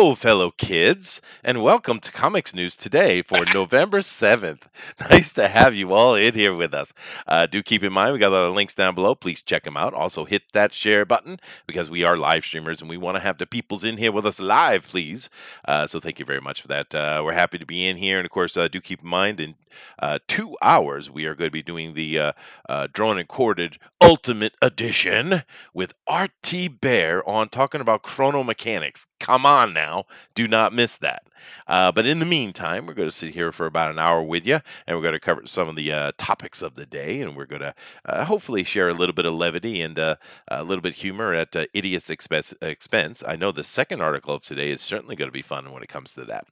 Hello, fellow kids, and welcome to Comics News Today for November 7th. Nice to have you all in here with us. Do keep in mind, we got the links down below. Please check them out. Also, hit that share button because we are live streamers and we want to have the peoples in here with us live, please. So, thank you very much for that. We're happy to be in here. And, of course, do keep in mind in 2 hours, we are going to be doing the Drawn and Corded Ultimate Edition with RT Bear on talking about chrono mechanics. Come on now, do not miss that. But in the meantime, we're going to sit here for about an hour with you, and we're going to cover some of the topics of the day, and we're going to hopefully share a little bit of levity and a little bit of humor at Idiot's expense. I know the second article of today is certainly going to be fun when it comes to that.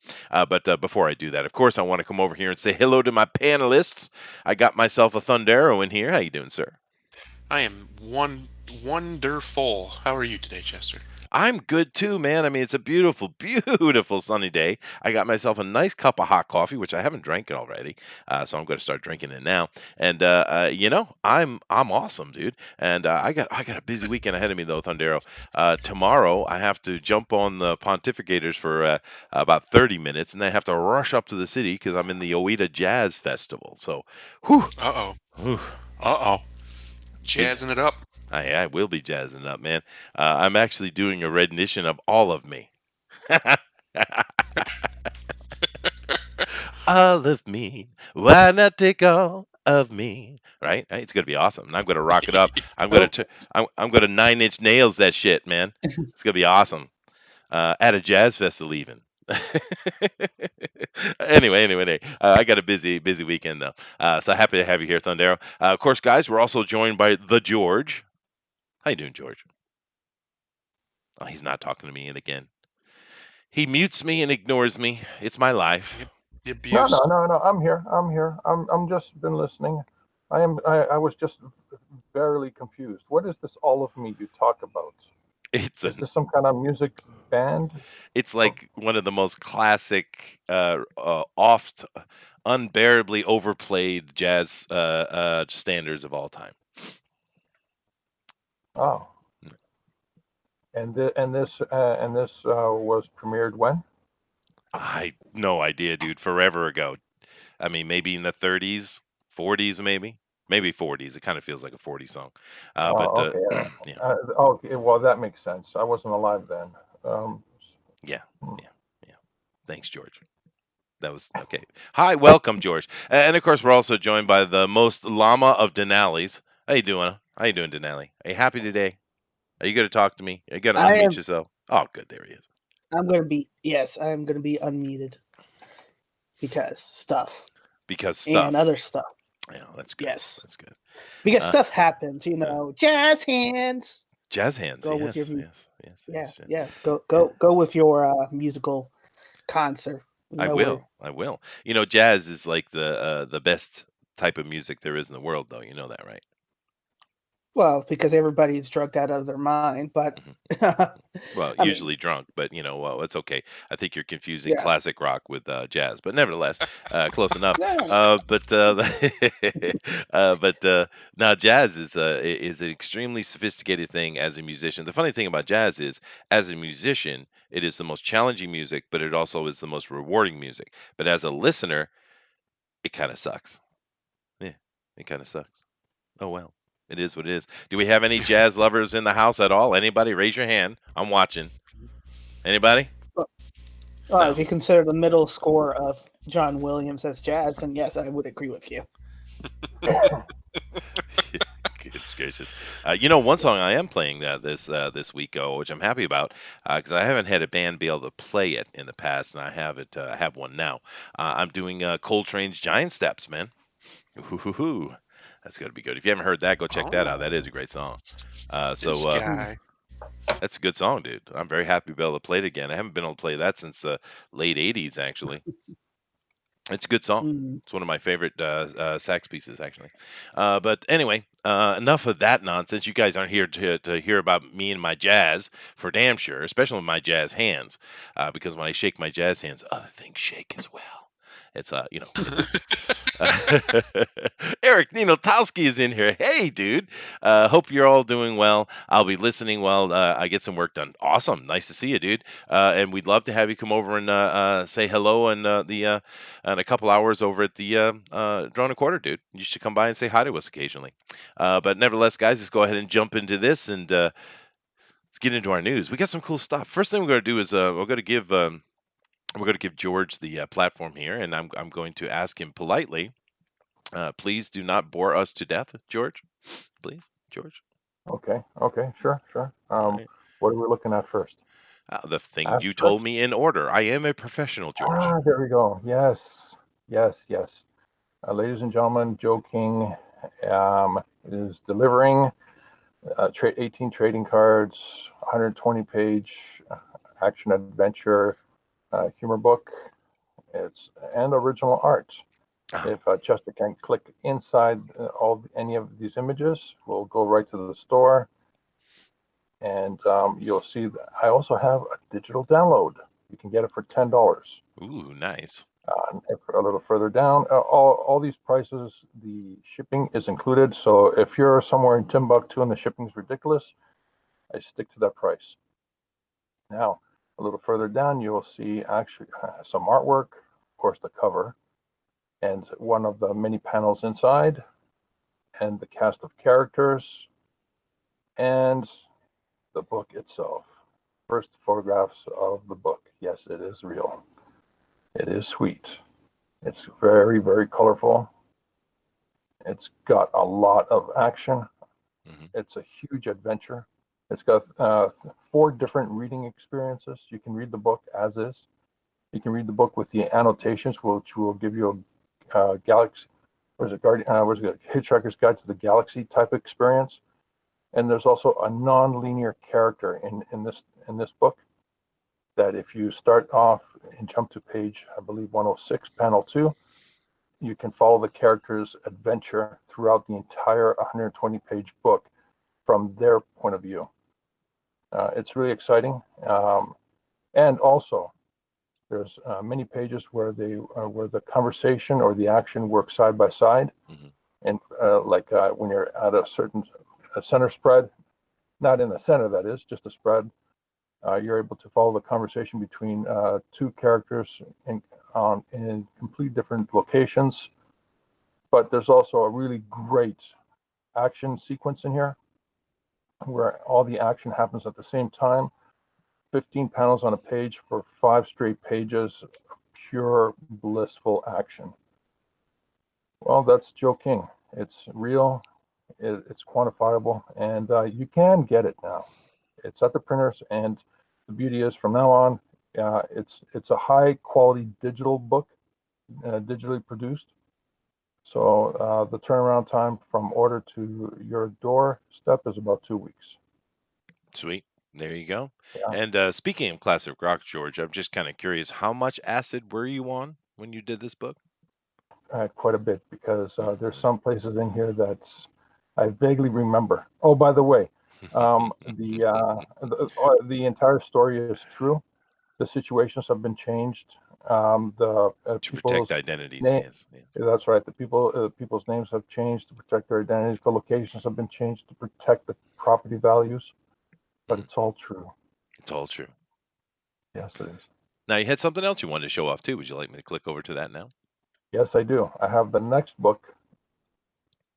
But before I do that, of course, I want to come over here and say hello to my panelists. I got myself a Thundero in here. How you doing, sir? I am wonderful. How are you today, Chester? I'm good too, man. I mean, it's a beautiful, beautiful sunny day. I got myself a nice cup of hot coffee, which I haven't drank already, so I'm going to start drinking it now. And I'm awesome, dude. And I got a busy weekend ahead of me though, Thundero. Tomorrow I have to jump on the pontificators for about 30 minutes, and then I have to rush up to the city because I'm in the Oita Jazz Festival. So, whew, Uh-oh. whew, Uh-oh. big. Jazzing it up. I will be jazzing up, man. I'm actually doing a rendition of all of me. All of me. Why not take all of me? Right? Right? It's gonna be awesome. And I'm gonna rock it up. Oh, I'm gonna 9 inch nails that shit, man. It's gonna be awesome. At a jazz festival even. Anyway, I got a busy weekend though. So happy to have you here, Thundero. Of course, guys, we're also joined by the George. How you doing, George? Oh, he's not talking to me and again. He mutes me and ignores me. It's my life. The no, no, abuse. no, no. I'm here. I'm here. I'm just been listening. I was just barely confused. What is this all of me you talk about? It's a Is this some kind of music band? it's Of like one of the most classic, oft unbearably overplayed jazz standards of all time. oh, and this was premiered when? I no idea, dude. Forever ago. I mean, maybe in the 30s, 40s, maybe 40s. It kind of feels like a 40s song. But Oh, okay. yeah, Okay. Well, that makes sense. I wasn't alive then. Um, yeah, hmm. yeah, yeah. Thanks, George. That was okay. Hi, welcome, George. And of course, we're also joined by the most llama of Denali's. How you doing? How you doing, Denali? Are you happy today? Are you going to talk to me? Are you going to I unmute am. yourself? Oh, good. There he is. I'm gonna be. Yes, I am gonna be unmuted because stuff Because and stuff. other stuff. Yeah, that's good. Yes, That's good. because Uh, stuff happens. uh, Jazz hands. jazz hands. Go with your. Yes, yes, yes, Yeah. yes. Yes. Go. Yeah. Go. Go with your musical concert. I We're. will. I will. Jazz is like the best type of music there is in the world, though. You know that, right? Well, because everybody's drugged out of their mind, but Mhm. I Well, mean, usually drunk, but well, it's okay. I think you're confusing yeah. classic rock with jazz, but nevertheless, close enough. Yeah. But now jazz is an extremely sophisticated thing as a musician. The funny thing about jazz is, as a musician, it is the most challenging music, but it also is the most rewarding music. But as a listener, it kind of sucks. Yeah, it kind of sucks. Oh well, it is what it is. Do we have any jazz lovers in the house at all? Anybody? Raise your hand. I'm watching. Anybody? Well, if No. you consider the middle score of John Williams as jazz, then yes, I would agree with you. Goodness gracious. One song I am playing this week, which I'm happy about, because I haven't had a band be able to play it in the past, and I have it. I have one now. I'm doing Coltrane's Giant Steps, man. Ooh, that's gonna be good. If you haven't heard that, go check that out. That Oh, is a great song. Uh, this so uh, Mm. guy. that's a good song, dude. I'm very happy to be able to play it again. I haven't been able to play that since the late '80s, actually. It's a good song. Mm. It's one of my favorite sax pieces, actually. But anyway, enough of that nonsense. You guys aren't here to hear about me and my jazz for damn sure, especially with my jazz hands, because when I shake my jazz hands, other things shake as well. It's it's Eric Ninotowski is in here. Hey, dude. Hope you're all doing well. I'll be listening while I get some work done. Awesome. Nice to see you, dude. And we'd love to have you come over and say hello and in a couple hours over at the Drone and Quarter, dude. You should come by and say hi to us occasionally. But nevertheless, guys, let's go ahead and jump into this and let's get into our news. We got some cool stuff. First thing we're going to do is we're going to give George the platform here, and I'm going to ask him politely. Please do not bore us to death, George. Please, George. Okay. Sure. All right. What are we looking at first? The thing you told Abstract? me in order. I am a professional, George. There we go. Yes. Ladies and gentlemen, Joe King is delivering 18 trading cards, 120-page action adventure humor book. And original art. If Chester can click inside any of these images, we'll go right to the store, and you'll see that I also have a digital download. You can get it for $10. Ooh, nice. A little further down, all these prices, the shipping is included. So if you're somewhere in Timbuktu and the shipping's ridiculous, I stick to that price. Now, a little further down, you'll see actually some artwork, of course, the cover, and one of the many panels inside, and the cast of characters, and the book itself. First photographs of the book. Yes, it is real. It is sweet. It's very, very colorful. It's got a lot of action. Mm-hmm. It's a huge adventure. It's got 4 different reading experiences. You can read the book as is. You can read the book with the annotations, which will give you a Galaxy, Hitchhiker's Guide to the Galaxy type experience. And there's also a non-linear character in this book that if you start off and jump to page, I believe 106, panel 2, you can follow the character's adventure throughout the entire 120-page book from their point of view. It's really exciting. And also, there's many pages where where the conversation or the action work side by side, mm-hmm. and when you're at a certain center spread, not in the center, that is, just a spread, you're able to follow the conversation between 2 characters in complete different locations. But there's also a really great action sequence in here, where all the action happens at the same time. 15 panels on a page for 5 straight pages of pure blissful action. Well, that's Joe King. It's real, it's quantifiable, and you can get it now. It's at the printers, and the beauty is from now on, it's a high quality digital book, digitally produced. So the turnaround time from order to your doorstep is about 2 weeks. Sweet. There you go. Yeah. And speaking of classic rock, George, I'm just kind of curious, how much acid were you on when you did this book? Quite a bit, because there's some places in here that I vaguely remember. Oh, by the way, the entire story is true. The situations have been changed. The To people's protect identities, yes. That's right. The people's names have changed to protect their identities. The locations have been changed to protect the property values. But it's all true. It's all true. Yes, it is. Now, you had something else you wanted to show off too. Would you like me to click over to that now? Yes, I do. I have the next book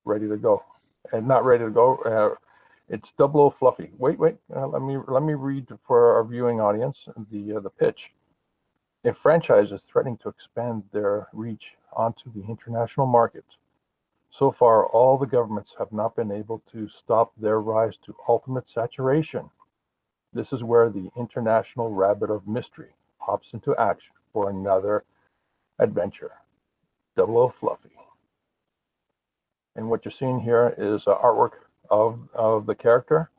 ready to go, and not ready to go. It's Double O Fluffy. Wait. Let me read for our viewing audience the pitch. A franchise is threatening to expand their reach onto the international market. So far, all the governments have not been able to stop their rise to ultimate saturation. This is where the international rabbit of mystery hops into action for another adventure. Double O Fluffy. And what you're seeing here is artwork of the character.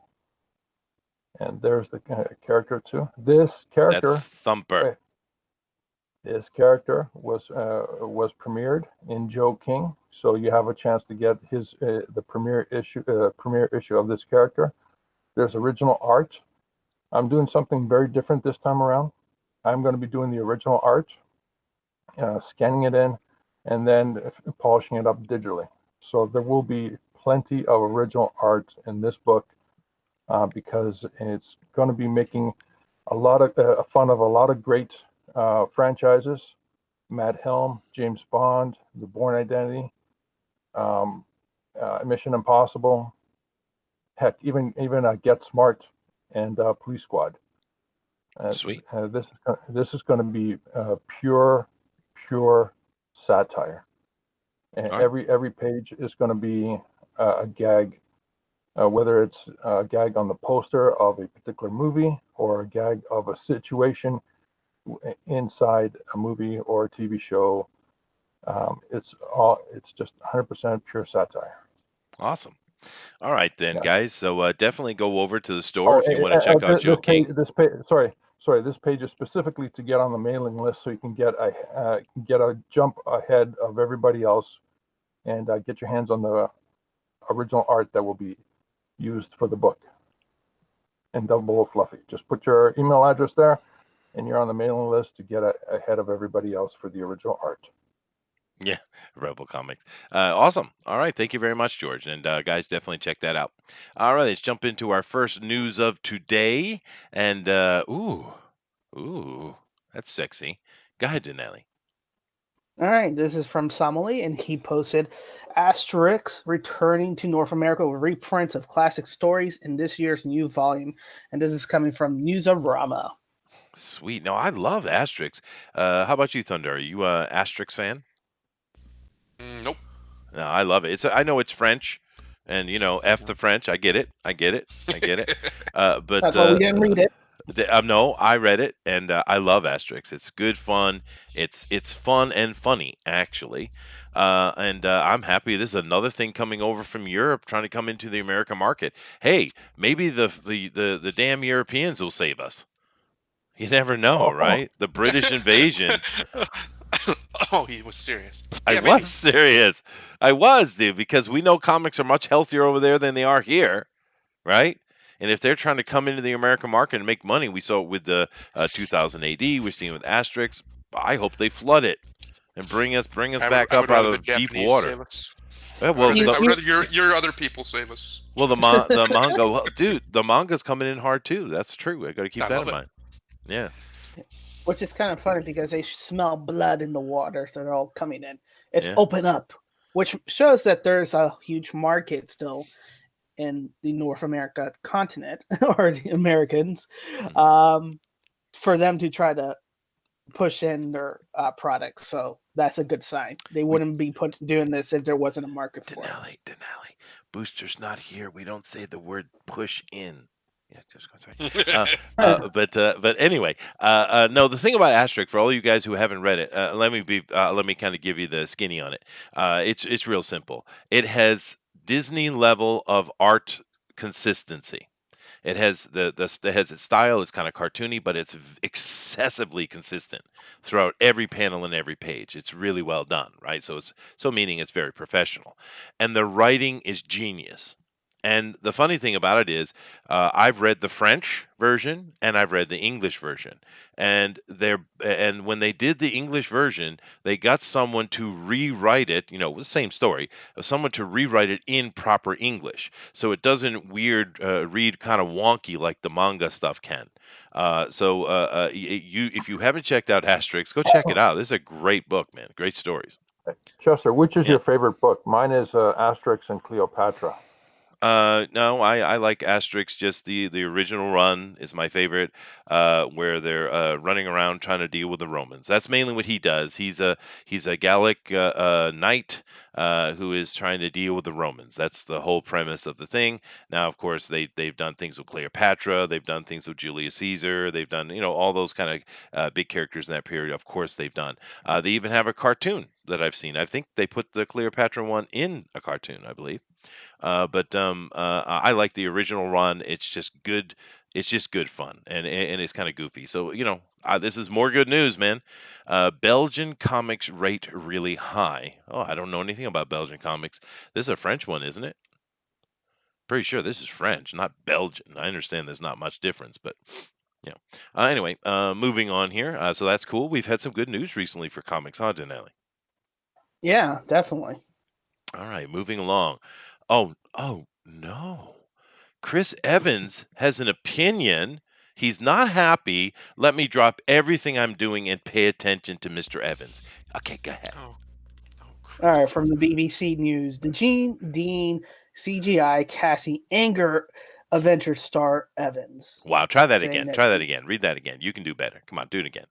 And there's the character too. This character. That's Thumper. This character was premiered in Joe King, so you have a chance to get his the premiere issue of this character. There's original art. I'm doing something very different this time around. I'm going to be doing the original art. scanning it in, and then polishing it up digitally. So there will be plenty of original art in this book because it's going to be making a lot of fun of a lot of great franchises: Mad Helm, James Bond, The Bourne Identity, um, Mission Impossible, heck, even Get Smart and Police Squad. Sweet. This is going to be pure satire. And All right. every page is going to be a gag, whether it's a gag on the poster of a particular movie or a gag of a situation inside a movie or a TV show. It's just 100% pure satire. Awesome. All right then, Yes. guys. So definitely go over to the store Oh, if you want to check out Joe this page, King. sorry, this page is specifically to get on the mailing list, so you can get a jump ahead of everybody else, and get your hands on the original art that will be used for the book. And Double O Fluffy. Just put your email address there, and you're on the mailing list to get ahead of everybody else for the original art. Yeah, Rebel Comics. Awesome. All right. Thank you very much, George. And guys, definitely check that out. All right. Let's jump into our first news of today. And ooh, that's sexy. Go ahead, Dinale. All right, this is from Samali, and he posted Asterix returning to North America with reprints of classic stories in this year's new volume. And this is coming from Newsarama. Sweet. No, I love Asterix. How about you, Thunder? Are you a Asterix fan? Nope. No, I love it. I know it's French, and F the French. I get it. I get it. I get it. But That's why we didn't read it. no, I read it, and I love Asterix. It's good fun. It's fun and funny actually, and I'm happy. This is another thing coming over from Europe, trying to come into the American market. Hey, maybe the damn Europeans will save us. You never know, Oh, right? The British invasion. Oh, he was serious. I Yeah, was maybe. serious. I was, dude, because we know comics are much healthier over there than they are here, right? And if they're trying to come into the American market and make money, we saw it with the 2000 AD. We're seeing it with Asterix. I hope they flood it and bring us back I up would out rather the of deep Japanese water. save us. Well, You, the I would you, rather your other people save us. well the manga, well, dude, the manga's coming in hard too. That's true. I got to keep I that in love it. mind. Yeah, which is kind of funny because they smell blood in the water, so they're all coming in. It's yeah. open up, which shows that there's a huge market still in the North America continent or the Americans Mhm. for them to try to push in their products. So that's a good sign. They We wouldn't be doing this if there wasn't a market for it. Denali. Booster's not here. We don't say the word push in. Yeah, just sorry. But anyway, no. The thing about Asterix, for all you guys who haven't read it, let me kind of give you the skinny on it. It's real simple. It has Disney level of art consistency. It has its style. It's kind of cartoony, but it's excessively consistent throughout every panel and every page. It's really well done, right? So meaning it's very professional, and the writing is genius. And the funny thing about it is, I've read the French version and I've read the English version, and when they did the English version, they got someone to rewrite it. The same story, someone to rewrite it in proper English, so it doesn't read kind of wonky like the manga stuff can. If you haven't checked out Asterix, go check it out. This is a great book, man. Great stories. Chester, which is Yeah. your favorite book? Mine is Asterix and Cleopatra. No, I like Asterix. Just the original run is my favorite, where they're running around trying to deal with the Romans. That's mainly what he does. He's a Gallic knight who is trying to deal with the Romans. That's the whole premise of the thing. Now, of course, they've done things with Cleopatra. They've done things with Julius Caesar. They've done all those kind of big characters in that period. Of course, they've done. They even have a cartoon that I've seen. I think they put the Cleopatra one in a cartoon, I believe. But I like the original run. It's just good. It's just good fun, and it's kind of goofy. So this is more good news, man. Belgian comics rate really high. Oh, I don't know anything about Belgian comics. This is a French one, isn't it? Pretty sure this is French, not Belgian. I understand there's not much difference, but Yeah. Anyway, moving on here. So that's cool. We've had some good news recently for comics, huh, Dinale? Yeah, definitely. All right, moving along. Oh no. Chris Evans has an opinion. He's not happy. Let me drop everything I'm doing and pay attention to Mr. Evans. Okay, go ahead. Oh, oh, All Chris. right, from the BBC News, the Gene Dean CGI Cassie anger Avenger star Evans, Wow, try that saying again. that Try that again. Read that again. You can do better. Come on, do it again.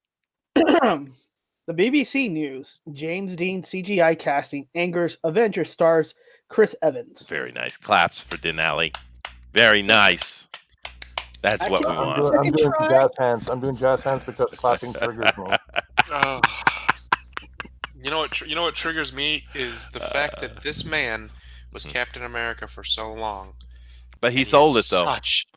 the BBC News, James Dean CGI casting angers Avenger stars Chris Evans. Very nice. Claps for Denali. Very nice. That's I what can, we I'm want. doing I I'm can doing try. jazz hands. I'm doing jazz hands because clapping triggers me. Oh, you know what triggers me is the fact that this man was Mhm. Captain America for so long, But he and he is sold it though. such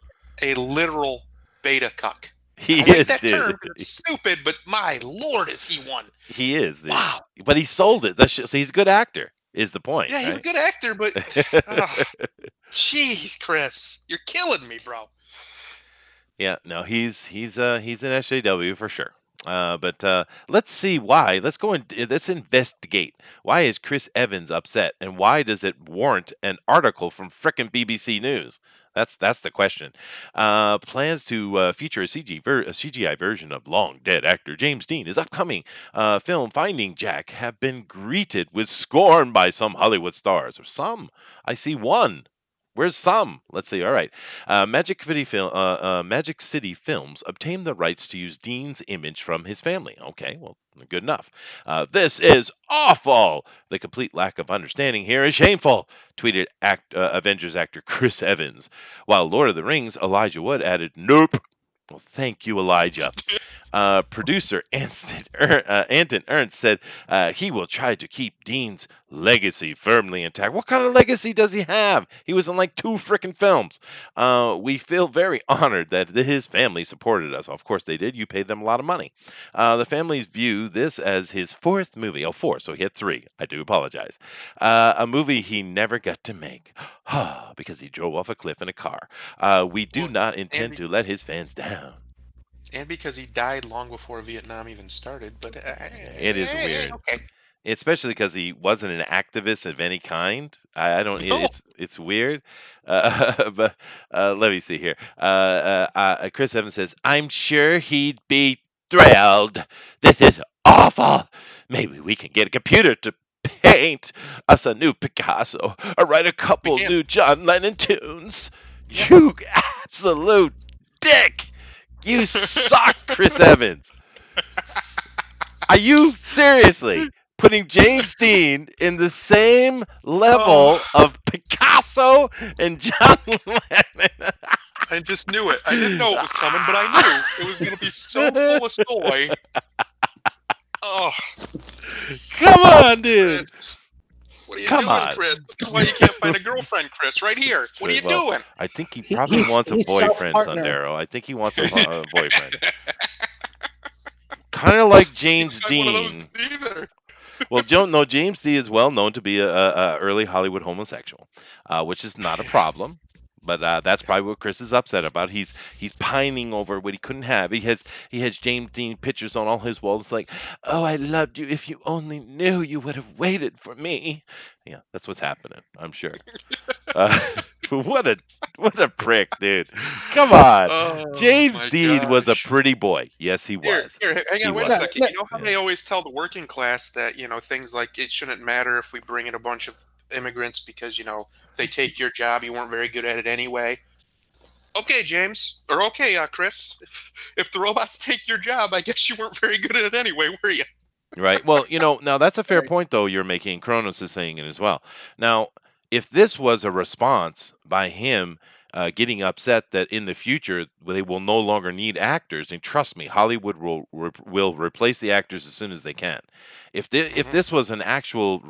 a literal beta cuck. I He don't like is, that term dude. 'cause it's stupid, but my lord, is he one? He is, dude. Wow. But he sold it. So he's a good actor. Is the point, Yeah, he's a right? good actor, but jeez, Chris, you're killing me, bro. Yeah, no, he's an SJW for sure. But let's see why. Let's investigate. Why is Chris Evans upset, and why does it warrant an article from frickin' BBC News? That's the question. Plans to feature a CGI version of long dead actor James Dean is upcoming. Film Finding Jack have been greeted with scorn by some Hollywood stars. Or some. I see one. Where's some? Let's see. All right. Magic City Films obtained the rights to use Dean's image from his family. Okay, well, good enough. This is awful. The complete lack of understanding here is shameful, tweeted Avengers actor Chris Evans. While Lord of the Rings, Elijah Wood added, nope. Well, thank you, Elijah. Producer Anton Ernst said he will try to keep Dean's legacy firmly intact. What kind of legacy does he have? He was in like 2 freaking films. We feel very honored that his family supported us. Of course they did. You paid them a lot of money. The families view this as his 4th movie. Oh, 4. So he had 3. I do apologize. A movie he never got to make because he drove off a cliff in a car. We do Well, not and intend be- to let his fans down. and because he died long before Vietnam even started. But It is weird, okay. especially because he wasn't an activist of any kind. I don't. No. It's weird. But let me see here. Chris Evans says, "I'm sure he'd be thrilled. This is awful. Maybe we can get a computer to paint us a new Picasso or write a We couple can't. new John Lennon tunes. Yep. You absolute dick! You suck, Chris Evans." Are you seriously putting James Dean in the same level Oh, of Picasso and John Lennon? I just knew it. I didn't know it was coming, but I knew it was going to be so full of soy. Oh, Come on, dude. Chris. What are you Come doing, on. Chris? This is why you can't find a girlfriend, Chris. Right here. What are you Well, doing? I think he He, probably he's wants a he's boyfriend, self-partner. Thundero. I think he wants a boyfriend. Kind of like You James don't have one of those Dean. either. Well, Joe, no, James Dean is well known to be a early Hollywood homosexual, which is not a problem. But that's Yeah. probably what Chris is upset about. He's pining over what he couldn't have. He has James Dean pictures on all his walls, like, "Oh, I loved you. If you only knew, you would have waited for me." Yeah, that's what's happening. I'm sure. Uh, what a prick, dude. Come on. Oh James my Dean was a gosh. pretty boy. Yes, he Here, was. here, hang He on, wait a No, was. second. no, You know how Yeah. they always tell the working class that, things like it shouldn't matter if we bring in a bunch of immigrants because, if they take your job, you weren't very good at it anyway. Okay, James, or okay, Chris, if the robots take your job, I guess you weren't very good at it anyway, were you? Right. Well, now that's a fair right. point, though, you're making. Kronos is saying it as well. Now, if this was a response by him getting upset that in the future they will no longer need actors, and trust me, Hollywood will replace the actors as soon as they can. If Hmm. this was an actual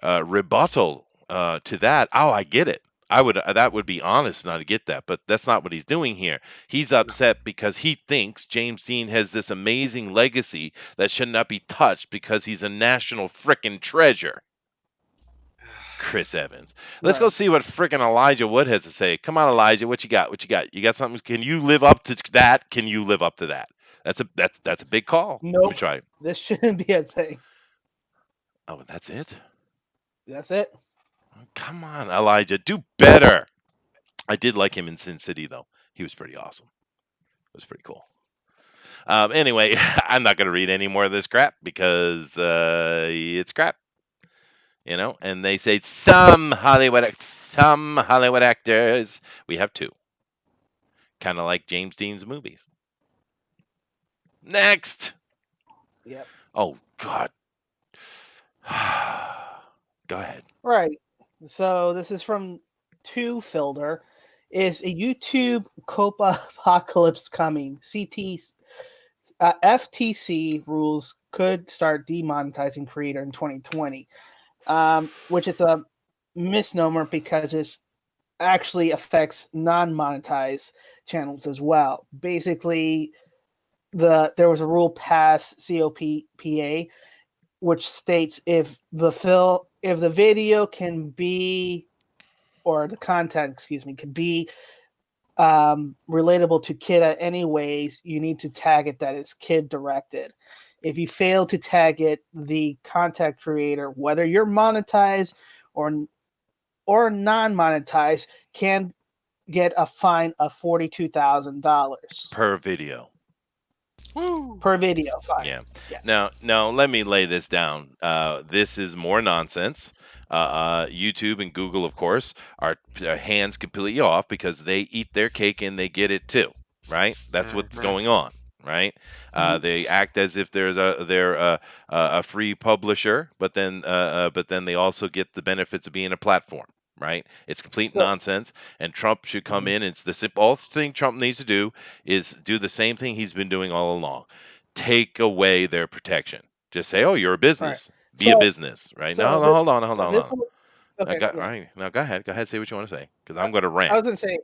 rebuttal to that, oh, I get it. That would be honest, and I'd get that, but that's not what he's doing here. He's upset because he thinks James Dean has this amazing legacy that should not be touched because he's a national frickin' treasure. Chris Evans. Let's go Right. see what frickin' Elijah Wood has to say. Come on, Elijah, what you got? What you got? You got something? Can you live up to that? Can you live up to that? That's a big call. Let me Nope. try. This shouldn't be a thing. Oh, that's it. That's it. Come on, Elijah, do better. I did like him in Sin City though. He was pretty awesome. It was pretty cool. Anyway, I'm not going to read any more of this crap because it's crap, And they say some Hollywood actors. We have two, kind of like James Dean's movies. Next. Yep. Oh God. Go ahead. Right. So this is from Two Filter. Is a YouTube Copa apocalypse coming? FTC rules could start demonetizing creator in 2020, which is a misnomer because it actually affects non-monetized channels as well. Basically, there was a rule passed COPPA which states if the video can be or the content, excuse me, can be relatable to kid at any ways, you need to tag it that it's kid directed. If you fail to tag it, the content creator, whether you're monetized or non-monetized, can get a fine of $42,000 Per video. Woo! per video fine. Yeah. Yes. Now let me lay this down. This is more nonsense. YouTube and Google, of course, are hands completely off because they eat their cake and they get it too, right? That's what's Mhm. going on, right? Mhm. They act as if they're a free publisher, but then they also get the benefits of being a platform. Right? It's complete So, nonsense, and Trump should come mhm. in. It's the simple all thing Trump needs to do is do the same thing he's been doing all along: take away their protection. Just say, "Oh, you're a All right. business. Be a So business." Right? so No, no, this hold on, hold so on, this hold on. will I okay, got all yeah. right. Now go ahead. Go ahead. Say what you want to say, because I, I'm going to I rant. was gonna say,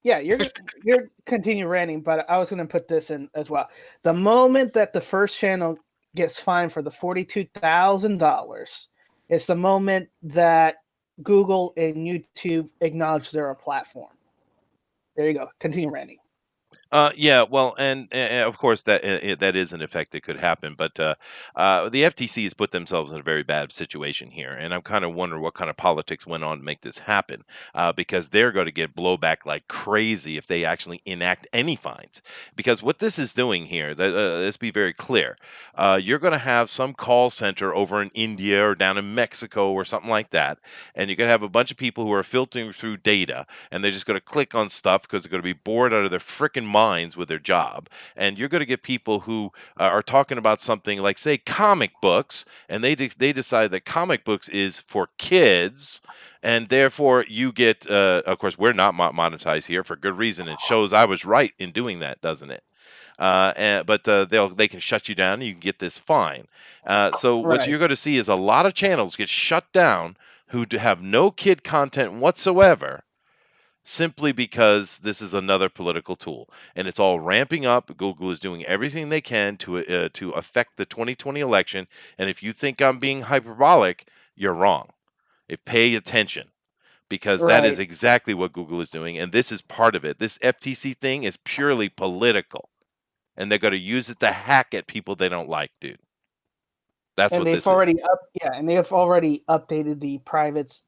yeah, you're continue ranting, but I was gonna put this in as well. The moment that the first channel gets fined for the $42,000, it's the moment that Google and YouTube acknowledge they're a platform. There you go. Continue ranting. Yeah, well, and of course that is an effect that could happen, but the FTC has put themselves in a very bad situation here, and I'm kind of wondering what kind of politics went on to make this happen, because they're going to get blowback like crazy if they actually enact any fines. Because what this is doing here, let's be very clear, you're going to have some call center over in India or down in Mexico or something like that, and you're going to have a bunch of people who are filtering through data, and they're just going to click on stuff because they're going to be bored out of their freaking minds with their job. And you're going to get people who are talking about something like, say, comic books, and they decide that comic books is for kids, and therefore you get, of course, we're not monetized here for good reason. It shows I was right in doing that, doesn't it? But they can shut you down, and you can get this fine. So what Right. you're going to see is a lot of channels get shut down who have no kid content whatsoever, simply because this is another political tool, and it's all ramping up. Google is doing everything they can to affect the 2020 election. And if you think I'm being hyperbolic, you're wrong. Pay attention, because that is Right. exactly what Google is doing, and this is part of it. This FTC thing is purely political, and they're going to use it to hack at people they don't like, dude. That's And what they've this is. already and they have already updated the privates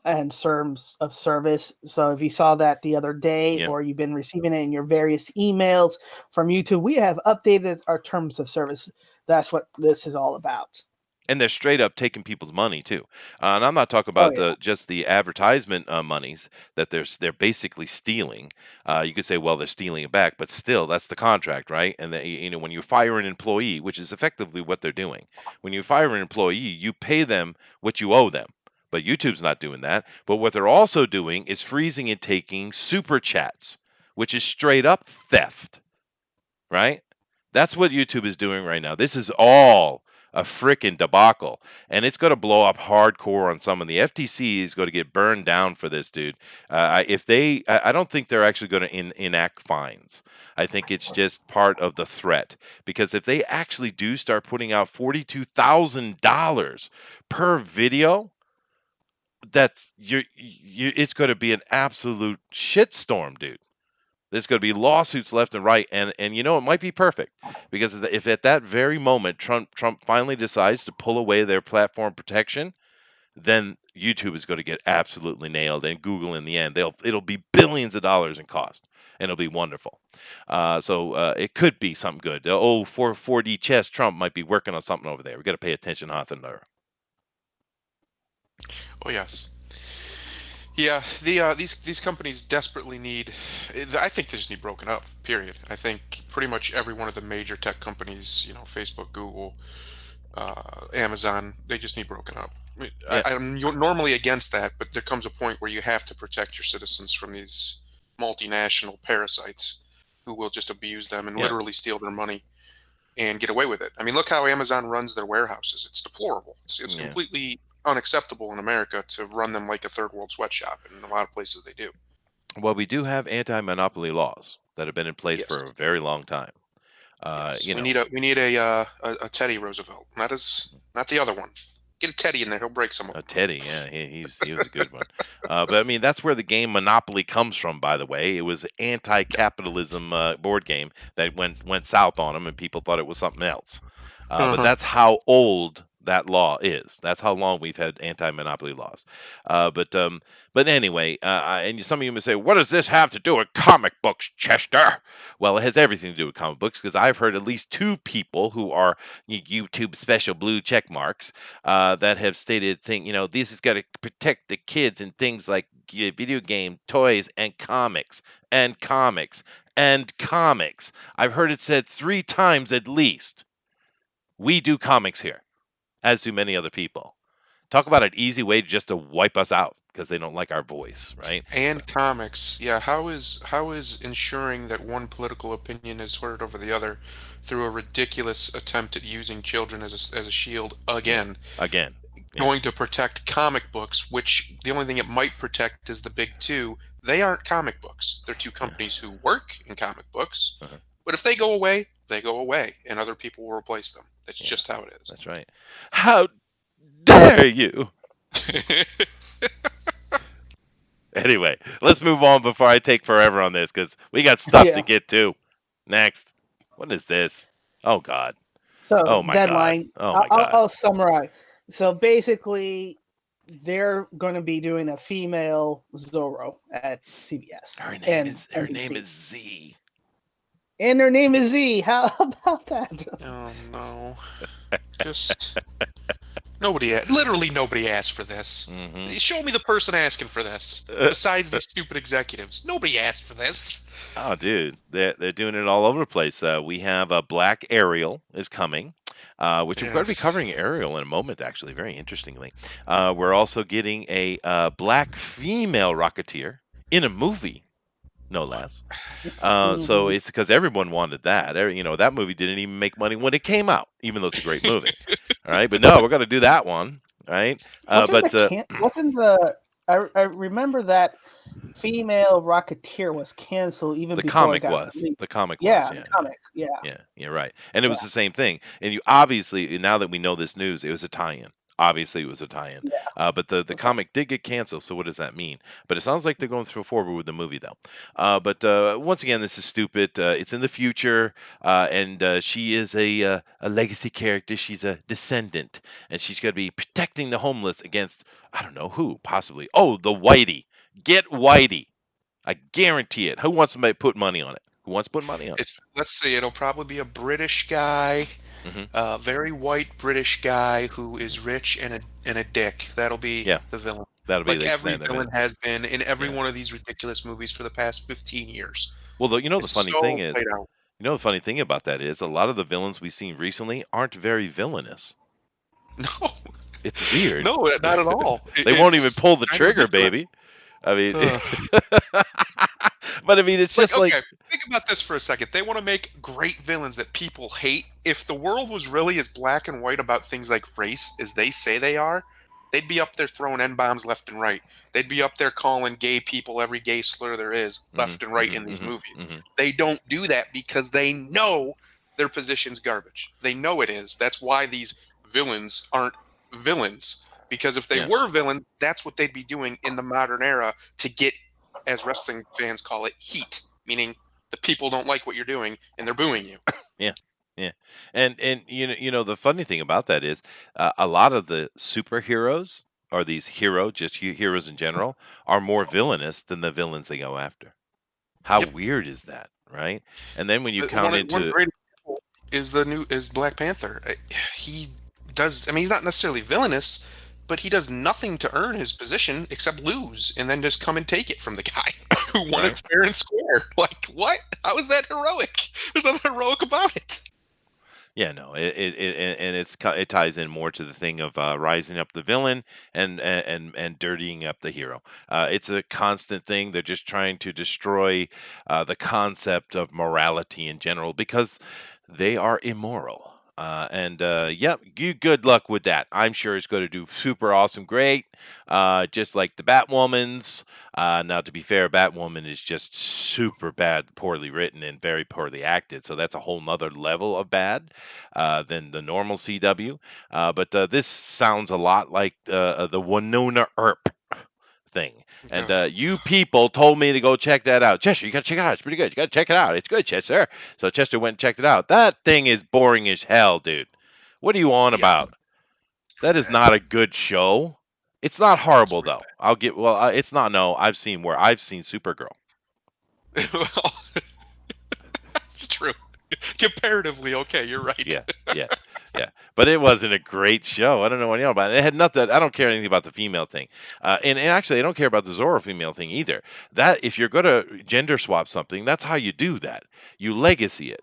and terms of service. So if you saw that the other day Yeah. or you've been receiving it in your various emails from YouTube, we have updated our terms of service. That's what this is all about. And they're straight up taking people's money too. And I'm not talking Oh about yeah. just the advertisement monies that they're basically stealing. You could say, well, they're stealing it back, but still, that's the contract, right? And when you fire an employee, which is effectively what they're doing, when you fire an employee, you pay them what you owe them. But YouTube's not doing that. But what they're also doing is freezing and taking super chats, which is straight up theft, right? That's what YouTube is doing right now. This is all a freaking debacle, and it's going to blow up hardcore on some. And the FTC is going to get burned down for this, dude. I don't think they're actually going to enact fines. I think it's just part of the threat, because if they actually do start putting out $42,000 per video, that's it's going to be an absolute shitstorm, dude. There's going to be lawsuits left and right, and it might be perfect because if at that very moment Trump finally decides to pull away their platform protection, then YouTube is going to get absolutely nailed, and Google in the end, it'll be billions of dollars in cost, and it'll be wonderful. So it could be something good. For 4D chess, Trump might be working on something over there. We got to pay attention, Hothenler. Oh yes. Yeah, these companies desperately need. I think they just need broken up. Period. I think pretty much every one of the major tech companies, Facebook, Google, Amazon, they just need broken up. Yeah, I'm normally against that, but there comes a point where you have to protect your citizens from these multinational parasites who will just abuse them and yeah, literally steal their money and get away with it. I mean, look how Amazon runs their warehouses. It's deplorable. It's yeah. completely unacceptable in America to run them like a third world sweatshop, and in a lot of places they do. Well, we do have anti-monopoly laws that have been in place Yes, for a very long time. yes. You We know, need a Teddy Roosevelt, not the other one. Get a Teddy in there; he'll break some of them. Teddy, yeah, he was a good one. But I mean, that's where the game Monopoly comes from. By the way, it was anti-capitalism board game that went south on them, and people thought it was something else. But Uh-huh. that's how old that law is. That's how long we've had anti-monopoly laws. But anyway, and some of you may say, "What does this have to do with comic books, Chester?" Well, it has everything to do with comic books because I've heard at least two people who are YouTube special blue check marks that have stated this has got to protect the kids and things like video game toys and comics and comics and comics. I've heard it said 3 times at least. We do comics here, as do many other people. Talk about an easy way just to wipe us out because they don't like our voice, right? And comics, yeah. How is ensuring that one political opinion is heard over the other through a ridiculous attempt at using children as a shield Yeah. again Again. Yeah. going to protect comic books, which the only thing it might protect is the big two. They aren't comic books. They're two Yeah. companies who work in comic books. Uh-huh. But if they go away, they go away, and other people will replace them. That's Yeah. just how it is. That's right. How dare you? Anyway, let's move on before I take forever on this because we got stuff to Yeah. get to. Next. What is this? Oh, God. So Oh, my God. deadline. Oh, I'll, my I'll, God. I'll summarize. So basically, they're going to be doing a female Zorro at CBS Her name and is NBC. Z. And her name is Z. How about that? Oh no! Just literally nobody asked for this. Mm-hmm. Show me the person asking for this. Besides these stupid executives, nobody asked for this. Oh, dude, they're doing it all over the place. We have a Black Ariel is coming, which we're going to be Yes. covering Ariel in a moment. Actually, very interestingly, we're also getting a black female Rocketeer in a movie, no less. So Mhm. it's because everyone wanted that. That movie didn't even make money when it came out, even though it's a great movie. All right, but no, we're going to do that one. All right, but Wasn't the I remember that female Rocketeer was canceled even the before it comic got was. released. The comic was. Yeah, the Yeah, yeah. comic. Yeah, Yeah, you're right. And it yeah, was the same thing. And you obviously, now that we know this news, it was a tie-in. Obviously, it was a tie-in. yeah. But the That's right. comic did get canceled. So what does that mean? But it sounds like they're going through forward with the movie, though. But once again, this is stupid. It's in the future, and she is a legacy character. She's a descendant, and she's going to be protecting the homeless against I don't know who, possibly. Oh, the Whitey. Get Whitey. I guarantee it. Who wants to put money on it? Who wants to put money on it? Let's see. It'll probably be a British guy, Hmm. very white British guy who is rich and a dick. That'll be Yeah, the villain. that'll be Like the every extent of it. villain has been in every Yeah. one of these ridiculous movies for the past 15 years. Well, the It's funny thing so is, played out. the funny thing about that is a lot of the villains we've seen recently aren't very villainous. No, It's weird. no, not at all. They won't even It's pull the kind of trigger, ridiculous. baby. I mean, Ugh. but I mean, it's Like, just like, okay, think about this for a second. They want to make great villains that people hate. If the world was really as black and white about things like race as they say they are, they'd be up there throwing N-bombs left and right. They'd be up there calling gay people every gay slur there is hmm left and right hmm in these hmm movies. hmm They don't do that because they know their position's garbage. They know it is. That's why these villains aren't villains. Because if they Yeah. were villains, that's what they'd be doing in the modern era to get, as wrestling fans call it, heat, meaning the people don't like what you're doing and they're booing you. Yeah, yeah, and the funny thing about that is a lot of the superheroes or these just heroes in general are more villainous than the villains they go after. How Yep. weird is that, right? And then when you The- count one into great example is Black Panther. He does. I mean, he's not necessarily villainous, but he does nothing to earn his position except lose, and then just come and take it from the guy who won right, it fair and square. Like, what? How is that heroic? There's nothing heroic about it. yeah, no, and it ties in more to the thing of rising up the villain and dirtying up the hero. It's a constant thing. They're just trying to destroy the concept of morality in general because they are immoral. And yep, you good luck with that. I'm sure it's going to do super awesome, great. Just like the Batwoman's. Now, to be fair, Batwoman is just super bad, poorly written, and very poorly acted. So that's a whole nother level of bad than the normal CW. But this sounds a lot like the Winona Earp thing. And Ugh. you people told me to go check that out. Chester, you got to check it out. It's pretty good. You got to check it out. It's good, Chester. So Chester went and checked it out. That thing is boring as hell, dude. What are you on Yeah, about? it's That pretty is bad. not a good show. It's not It's horrible pretty though. It's not. No, I've seen Supergirl. bad. Well, it's true. Comparatively, okay, you're right. Yeah, yeah, yeah. But it wasn't a great show. I don't know what you know about it. It had nothing. I don't care anything about the female thing, and actually, I don't care about the Zorro female thing either. That if you're going to gender swap something, that's how you do that. You legacy it,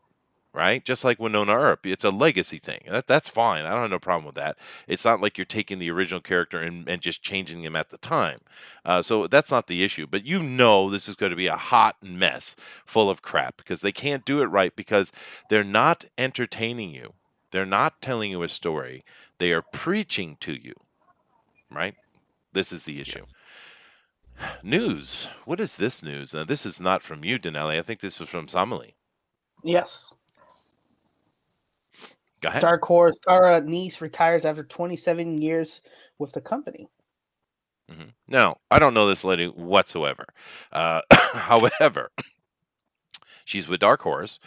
right? Just like Winona Earp, it's a legacy thing. That's fine. I don't have no problem with that. It's not like you're taking the original character and just changing them at the time. So that's not the issue. But this is going to be a hot mess full of crap because they can't do it right because they're not entertaining you. They're not telling you a story. They are preaching to you, right? This is the Yeah. issue. News. What is this news? This is not from you, Dinale. I think this was from Samali. Yes. Go ahead. Dark Horse Kara Nice retires after 27 years with the company. Now, I don't know this lady whatsoever. However, she's with Dark Horse.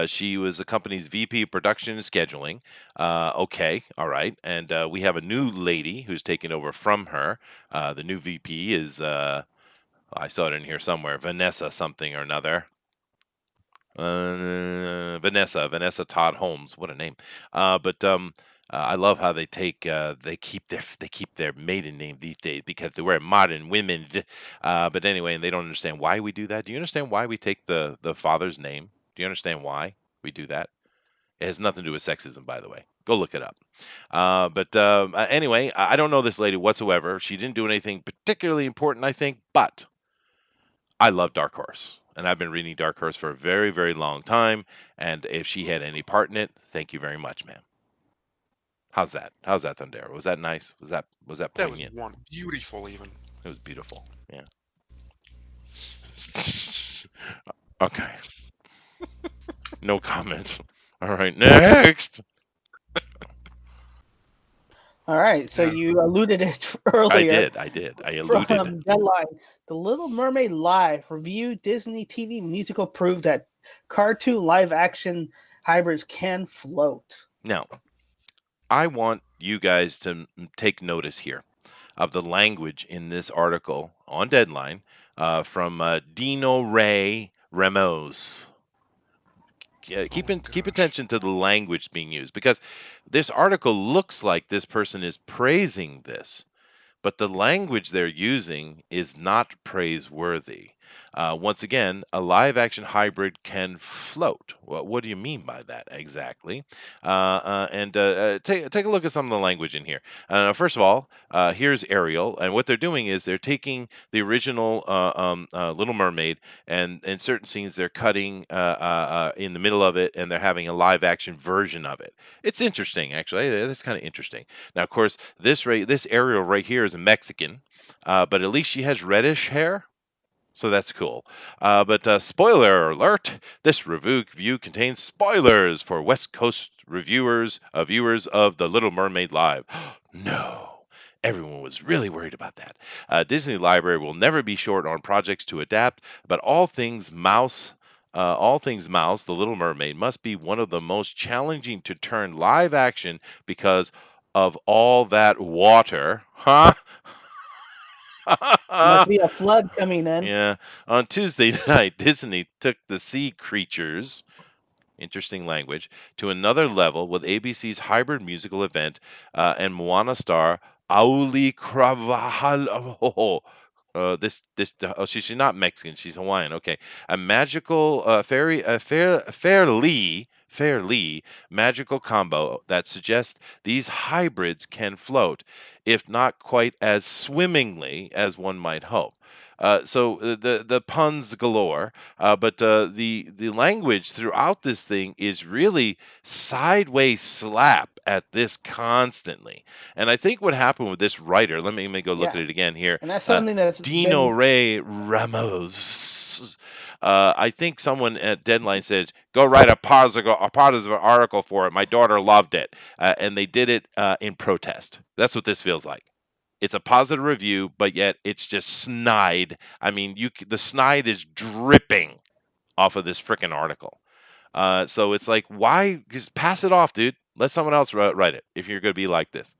She was the company's VP of production and scheduling. Okay, all right. And we have a new lady who's taken over from her. The new VP is, I saw it in here somewhere, Vanessa something or another. Vanessa Todd Holmes. What a name. But I love how they keep their maiden name these days because they wear modern women. But anyway, and they don't understand why we do that. Do you understand why we take the father's name? Do you understand why we do that? It has nothing to do with sexism, by the way. Go look it up. But anyway, I don't know this lady whatsoever. She didn't do anything particularly important, I think, but I love Dark Horse, and I've been reading Dark Horse for a very, very long time. And if she had any part in it, thank you very much, ma'am. How's that? How's that, Thundera? Was that nice? Was that That was poignant? one beautiful, even. It was beautiful. Yeah. Okay. No comment. All right. Next. All right, so Yeah. you alluded it I earlier. did. I alluded it. From Deadline, The Little Mermaid Live review Disney TV musical proved that cartoon live action hybrids can float. Now, I want you guys to take notice here of the language in this article on Deadline from Dino Ray Ramos. Keep Gosh. attention to the language being used because this article looks like this person is praising this, but the language they're using is not praiseworthy. Once again, a live action hybrid can float. Well, what do you mean by that exactly? And take a look at some of the language in here. First of all, here's Ariel, and what they're doing is they're taking the original Little Mermaid, and in certain scenes they're cutting in the middle of it, and they're having a live action version of it. It's interesting, actually. That's kind of interesting. Now, of course, this Ariel right here is a Mexican, but at least she has reddish hair, so that's cool. But spoiler alert: this review contains spoilers for West Coast viewers of The Little Mermaid Live. No. Everyone was really worried about that. Disney Library will never be short on projects to adapt, but all things Mouse, The Little Mermaid, must be one of the most challenging to turn live action because of all that water. Huh? Must be a flood coming in. Yeah. On Tuesday night, Disney took the sea creatures, interesting language, to another level with ABC's hybrid musical event and Moana star Auli Cravajal. She's not Mexican, she's Hawaiian. Okay, a magical, fairly magical combo that suggests these hybrids can float, if not quite as swimmingly as one might hope. The puns galore, but the language throughout this thing is really sideways slap at this constantly. And I think what happened with this writer, let me go look Yeah, at it again here. and that's something that's Dino been Ray Ramos. I think someone at Deadline said, "Go write a positive article for it. My daughter loved it," and they did it in protest. That's what this feels like. It's a positive review, but yet it's just snide. I mean, the snide is dripping off of this freaking article. So it's like, why? Just pass it off, dude. Let someone else write it if you're going to be like this,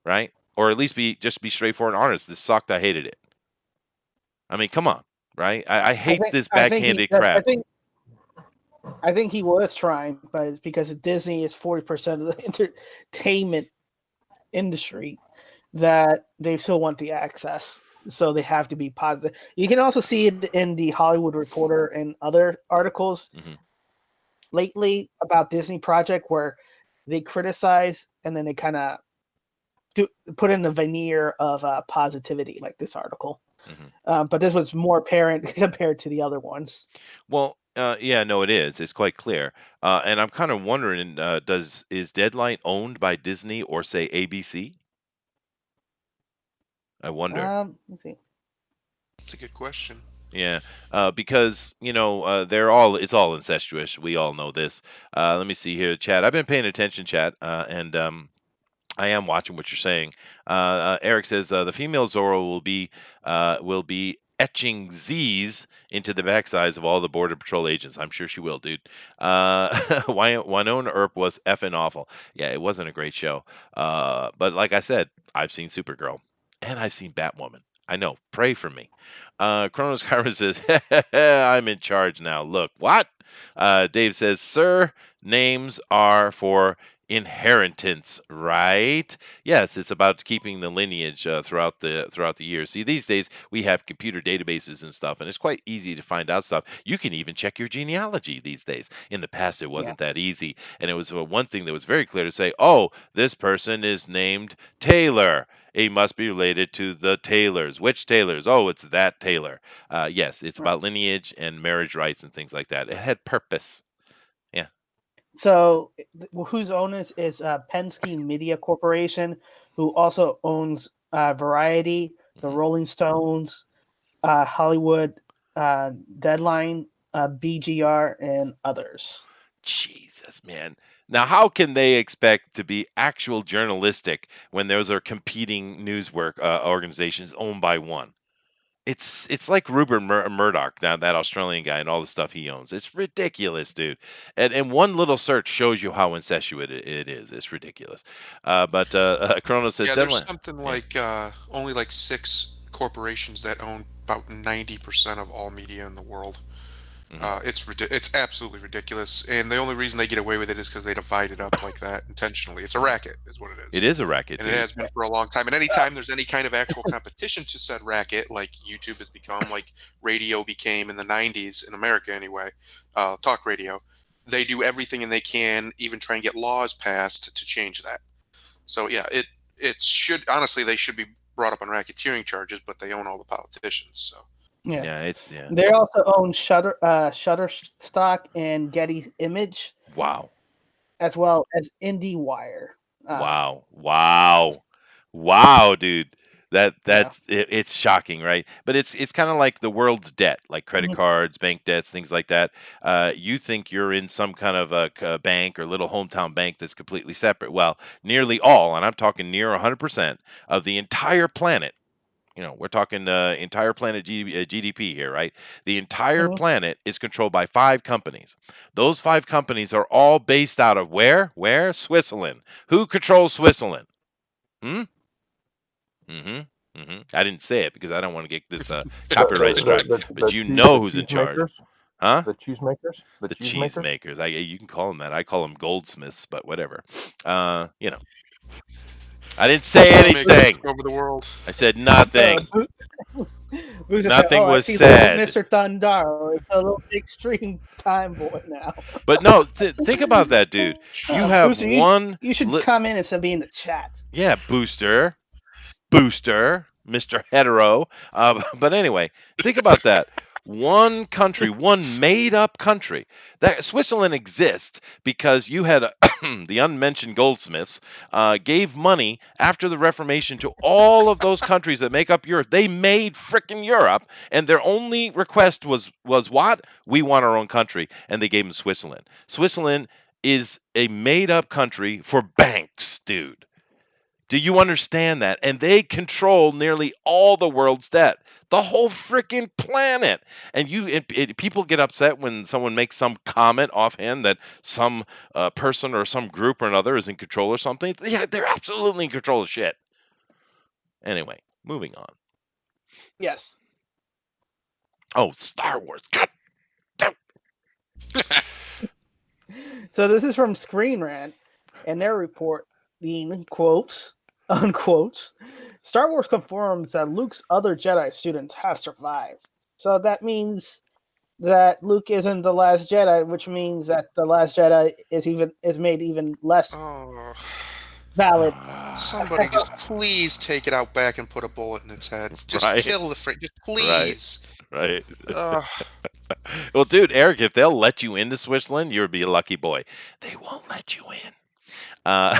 right? Or at least be straightforward and honest. This sucked. I hated it. I mean, come on, right? I I hate think this I think he backhanded that's, crap. I think he was trying, but it's because Disney is 40% of the entertainment industry that they still want the access. So they have to be positive. You can also see it in the Hollywood Reporter and other articles Hmm. lately about Disney Project where they criticize and then they kind of put in the veneer of positivity, like this article. Hmm. But this was more apparent compared to the other ones. Well, yeah, no, it is. It's quite clear. And I'm kind of wondering, is Deadline owned by Disney or say ABC? I wonder. Let's see. That's a good question. Yeah, because it's all incestuous. We all know this. Let me see here, Chad. I've been paying attention, Chad, and I am watching what you're saying. Eric says the female Zorro will be etching Z's into the backsides of all the border patrol agents. I'm sure she will, dude. Winona Earp was effing awful. Yeah, it wasn't a great show. But like I said, I've seen Supergirl and I've seen Batwoman. I know. Pray for me. Kronos Kyron says, I'm in charge now. Look, what? Dave says, sir, names are for inheritance, right? Yes, it's about keeping the lineage throughout the years. See, these days we have computer databases and stuff, and it's quite easy to find out stuff. You can even check your genealogy these days. In the past, it Yeah. wasn't that easy, and it was one thing that was very clear to say, oh, this person is named Taylor. He must be related to the Taylors. Which Taylors? Oh, it's that Taylor. Yes, it's Right. about lineage and marriage rights and things like that. It had purpose. Yeah. So, whose owns is Penske Media Corporation, who also owns Variety, the Mhm. Rolling Stones, Hollywood Deadline, BGR, and others. Jesus, man. Now, how can they expect to be actual journalistic when those are competing news work organizations owned by one? It's like Rupert Murdoch, that Australian guy, and all the stuff he owns. It's ridiculous, dude. And one little search shows you how incestuous it is. It's ridiculous. But Chronos says Yeah, there's deadline. something Yeah. like only like 6 corporations that own about 90% of all media in the world. Hmm. It's absolutely ridiculous, and the only reason they get away with it is because they divide it up like that intentionally. It's a racket, is what it It is, is a racket, and it dude. has been for a long time. And anytime there's any kind of actual competition to said racket, like YouTube has become, like radio became in the '90s in America anyway, talk radio, they do everything and they can, even try and get laws passed to change that. So yeah, it should honestly they should be brought up on racketeering charges, but they own all the politicians. So Yeah. Yeah, yeah. They also own Shutterstock and Getty Image, Wow. as well as IndieWire. Wow. Wow. Wow, dude. Yeah. It's shocking, right? But it's kind of like the world's debt, like credit Mhm. cards, bank debts, things like that. You think you're in some kind of a bank or little hometown bank that's completely separate. Well, nearly all, and I'm talking near 100% of the entire planet. We're talking entire planet GDP here, right? The entire Mhm. planet is controlled by 5 companies. Those 5 companies are all based out of where? Where? Switzerland. Who controls Switzerland? Hmm? I didn't say it because I don't want to get this The copyright strike, but you the know who's cheese in charge, makers, huh? the The cheese cheese makers. makers. You can call them that. I call them goldsmiths, but whatever. You know, I didn't say Cheesemakers anything. took over the world. I said nothing. Boozer said, Nothing "Oh, I was see that said. Mr. Thundar is a little extreme time boy now." But no, think about that, dude. You have Booster, one, you should come in and be in the chat. yeah, booster, Mr. Hetero. But anyway, think about that. One country, one made up country. That Switzerland exists because you had the unmentioned goldsmiths gave money after the Reformation to all of those countries that make up Europe. They made frickin' Europe, and their only request was what? We want our own country, and they gave them Switzerland. Switzerland is a made up country for banks, dude. Do you understand that? And they control nearly all the world's debt, the whole freaking planet. And people get upset when someone makes some comment offhand that some person or some group or another is in control or something. Yeah, they're absolutely in control of shit. Anyway, moving on. Yes. Oh, Star Wars. God damn. So this is from Screen Rant, and their report, the quotes, unquotes, Star Wars confirms that Luke's other Jedi students have survived. So that means that Luke isn't the last Jedi, which means that the last Jedi is made even less Oh, valid. somebody just please take it out back and put a bullet in its head. Just Right, kill the friend. Just right, please. right. Uh, Well, dude, Eric, if they'll let you into Switzerland, you'll be a lucky boy. They won't let you in. Uh,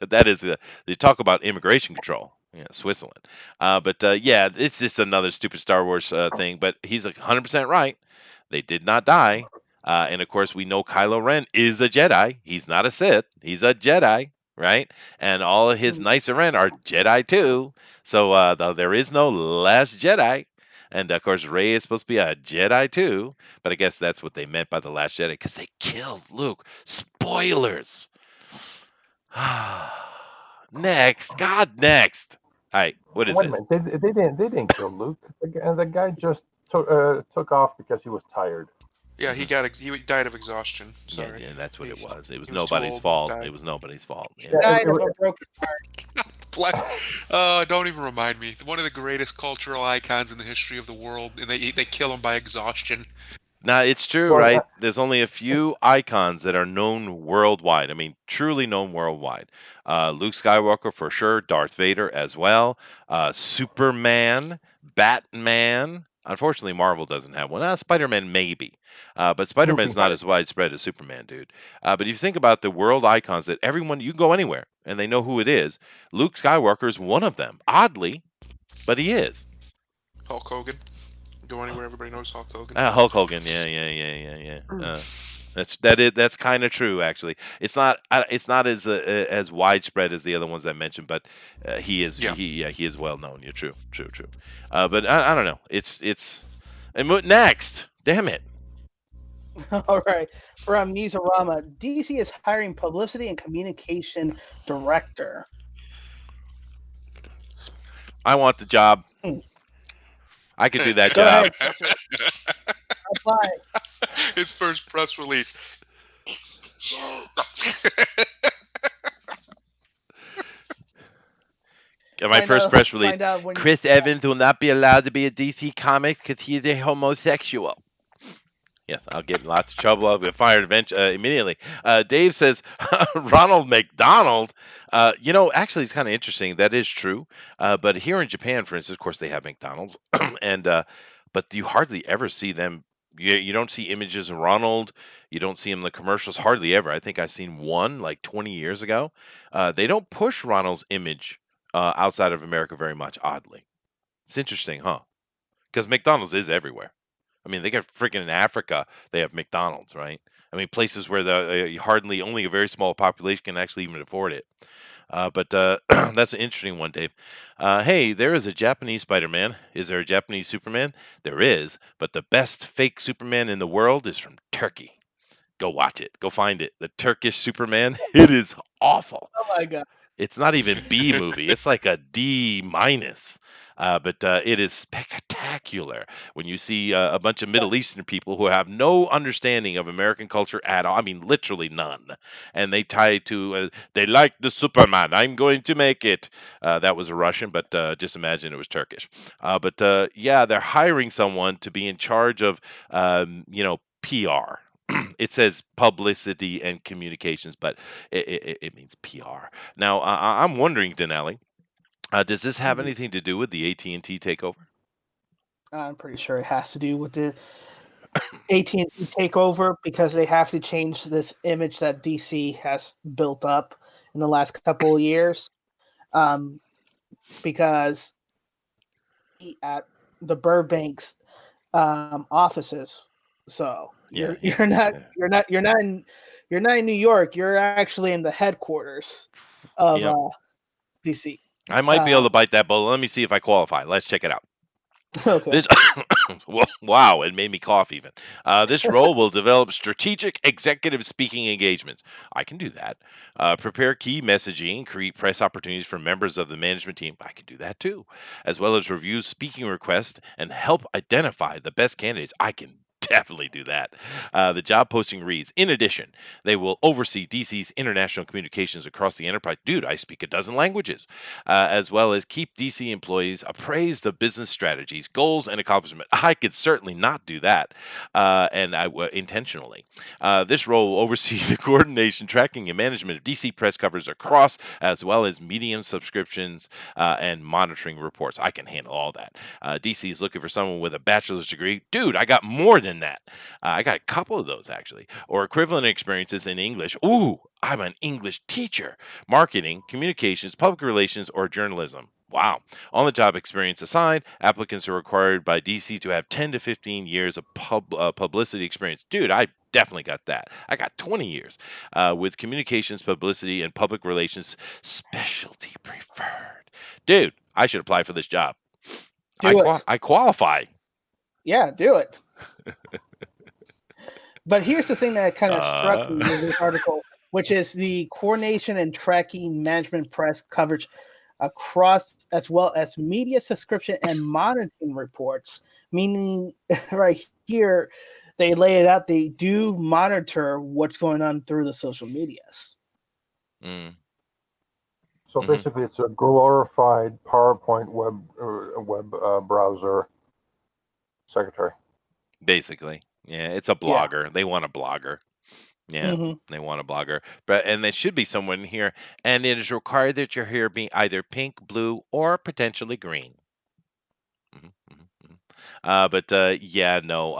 that is, they talk about immigration control. Yeah, Switzerland. But yeah, it's just another stupid Star Wars thing. But he's 100% right. They did not die. And of course, we know Kylo Ren is a Jedi. He's not a Sith. He's a Jedi, right? And all of his Knights of Ren are Jedi too. So there is no Last Jedi. And of course, Rey is supposed to be a Jedi too. But I guess that's what they meant by the Last Jedi because they killed Luke. Spoilers. Next, God, next. All right, what is Wait a this? minute, they didn't kill Luke. The guy just took off because he was tired. yeah, Hmm. he died of exhaustion. Yeah, Sorry. yeah, that's what it was. It was He was too nobody's old. fault. Died. It was nobody's fault. He Yeah. Yeah, died of a broken heart. Don't even remind me. One of the greatest cultural icons in the history of the world, and they kill him by exhaustion. Now, it's true, well, right? There's only a few icons that are known worldwide. I mean, truly known worldwide. Luke Skywalker for sure, Darth Vader as well, Superman, Batman. Unfortunately, Marvel doesn't have one. Spider-Man maybe, but Snoopy. Spider-Man's not as widespread as Superman, dude. But if you think about the world icons that everyone, you can go anywhere and they know who it is. Luke Skywalker is one of them. Oddly, but he is. Hulk Hogan. Go anywhere, everybody knows Hulk Hogan. Hulk Hogan, yeah. That's kind of true, actually. It's not as widespread as the other ones I mentioned, but Yeah. he is well known. You're true. But I don't know. Next. Damn it. All right. From Newsarama, DC is hiring publicity and communication director. I want the job. Hmm. I could do that Go job. ahead, Professor. Apply. His first press release. My first press release. Find out when Chris Evans will not be allowed to be a DC Comics because he's a homosexual. Yes, I'll get in lots of trouble. I'll get fired immediately. Dave says Ronald McDonald. Actually, it's kind of interesting. That is true. But here in Japan, for instance, of course, they have McDonald's, and but you hardly ever see them. You don't see images of Ronald. You don't see him in the commercials hardly ever. I think I seen one like 20 years ago. They don't push Ronald's image outside of America very much. Oddly, it's interesting, huh? Because McDonald's is everywhere. I mean, they got freaking in Africa, they have McDonald's, right? I mean, places where the hardly only a very small population can actually even afford it. But that's an interesting one, Dave. Hey, there is a Japanese Spider-Man. Is there a Japanese Superman? There is, but the best fake Superman in the world is from Turkey. Go watch it. Go find it. The Turkish Superman. It is awful. Oh my god. It's not even B movie. It's like a D minus. But it is spectacular when you see a bunch of Middle Eastern people who have no understanding of American culture at all. I mean, literally none. And they tie to, they like the Superman. I'm going to make it. That was a Russian, but just imagine it was Turkish. But yeah, they're hiring someone to be in charge of, PR. It says publicity and communications, but it means PR. Now, I'm wondering, Denali, does this have Mhm. anything to do with the AT&T takeover? I'm pretty sure it has to do with the AT&T takeover because they have to change this image that DC has built up in the last couple of years. Um, because at the Burbank's offices, so Yeah, you're yeah, you're not yeah. you're not in New York. You're actually in the headquarters of Yep. DC. I might be able Uh, to bite that bullet. Let me see if I qualify. Let's check it out. okay, This, well, wow, it made me cough even. This role will develop strategic executive speaking engagements. I can do that. Prepare key messaging, create press opportunities for members of the management team. I can do that too, as well as review speaking requests and help identify the best candidates. I can definitely do that. The job posting reads, in addition, they will oversee DC's international communications across the enterprise. Dude, I speak a dozen languages, as well as keep DC employees appraised of business strategies, goals, and accomplishment. I could certainly not do that, and I intentionally. This role will oversee the coordination, tracking, and management of DC press covers across, as well as medium subscriptions and monitoring reports. I can handle all that. DC is looking for someone with a bachelor's degree. Dude, I got more than that. I got a couple of those actually, or equivalent experiences in English. Ooh, I'm an English teacher. Marketing, communications, public relations, or journalism. Wow. On the job experience aside, applicants are required by DC to have 10 to 15 years of publicity experience. Dude, I definitely got that. I got 20 years with communications, publicity, and public relations specialty preferred. Dude, I should apply for this job. do it. I qualify. Yeah, do it. But here's the thing that kind of struck me Uh, with this article, which is the coordination and tracking management press coverage across, as well as media subscription and monitoring reports. Meaning, right here, they lay it out. They do monitor what's going on through the social medias. mm, So hmm basically, it's a glorified PowerPoint web browser secretary. Basically, yeah, it's a Yeah. blogger. They want a blogger. Yeah, Hmm. they want a blogger, but and there should be someone here, and it is required that your hair be either pink, blue, or potentially green. But yeah, no,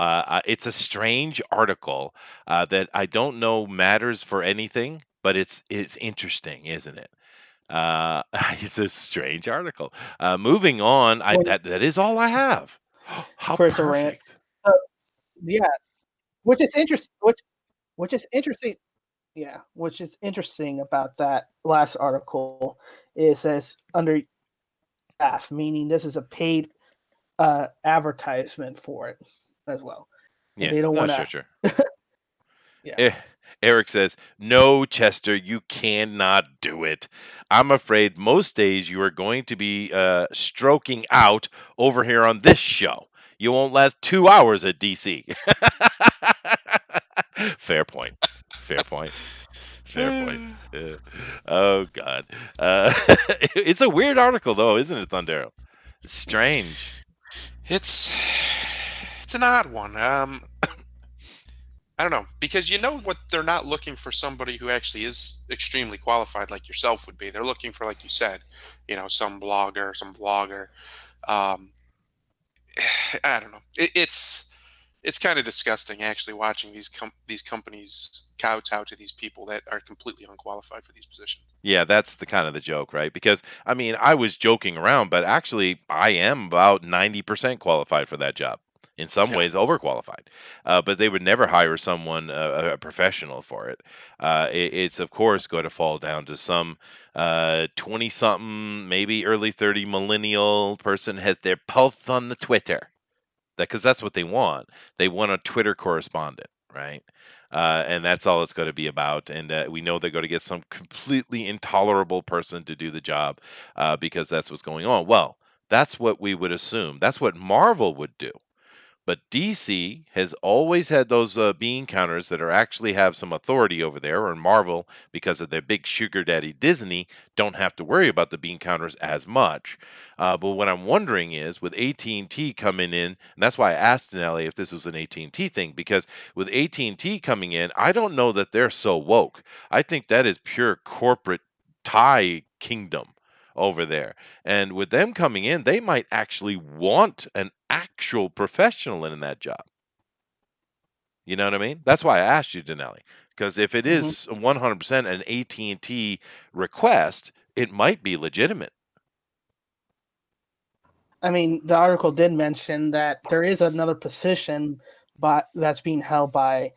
it's a strange article that I don't know matters for anything, but it's interesting, isn't it? It's a strange article. Moving on, that is all I have. How For Saran. perfect. Uh, yeah, which is interesting. Which is interesting. Yeah, which is interesting about that last article is as under staff, meaning this is a paid advertisement for it as well, and Yeah, they don't no, want sure, to. sure. Yeah, Eh, Eric says, "No, Chester, you cannot do it. I'm afraid most days you are going to be stroking out over here on this show. You won't last 2 hours at DC." Fair point. Fair point. Fair point. Yeah. Oh God, it's a weird article though, isn't it, Thundero? It's strange. It's it's an odd one. I don't know, because you know what, they're not looking for somebody who actually is extremely qualified like yourself would be. They're looking for, like you said, some blogger, some vlogger. Um, I don't know. It's kind of disgusting actually watching these companies kowtow to these people that are completely unqualified for these positions. Yeah, that's the kind of the joke, right? Because I mean, I was joking around, but actually, I am about 90% qualified for that job. In some Yeah. ways, overqualified. But they would never hire someone, a professional for it. It's of course going to fall down to some 20 something, maybe early 30 millennial person has their pulse on the Twitter. Because that's what they want. They want a Twitter correspondent, right? And that's all it's going to be about. And we know they're going to get some completely intolerable person to do the job because that's what's going on. Well, that's what we would assume. That's what Marvel would do. But DC has always had those bean counters that are actually have some authority over there, or Marvel, because of their big sugar daddy Disney, don't have to worry about the bean counters as much. But what I'm wondering is, with AT&T coming in, and that's why I asked Dinale if this was an AT&T thing, because with AT&T coming in, I don't know that they're so woke. I think that is pure corporate tie kingdom over there. And with them coming in, they might actually want an actual professional in that job. You know what I mean? That's why I asked you, Denali, because if it Hmm. is 100% an AT&T request, it might be legitimate. I mean, the article did mention that there is another position, but that's being held by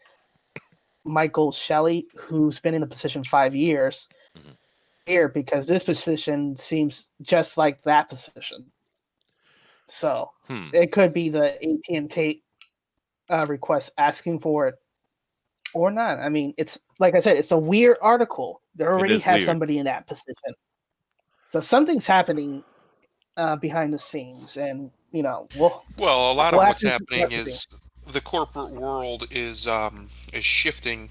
Michael Shelley, who's been in the position 5 years Mhm. here, because this position seems just like that position. So Hmm. it could be the AT&T request asking for it or not. I mean, it's like I said, it's a weird article. They It already is have weird. somebody in that position, so something's happening behind the scenes, and Well, a lot we'll of have what's to happening see. is the corporate world is shifting.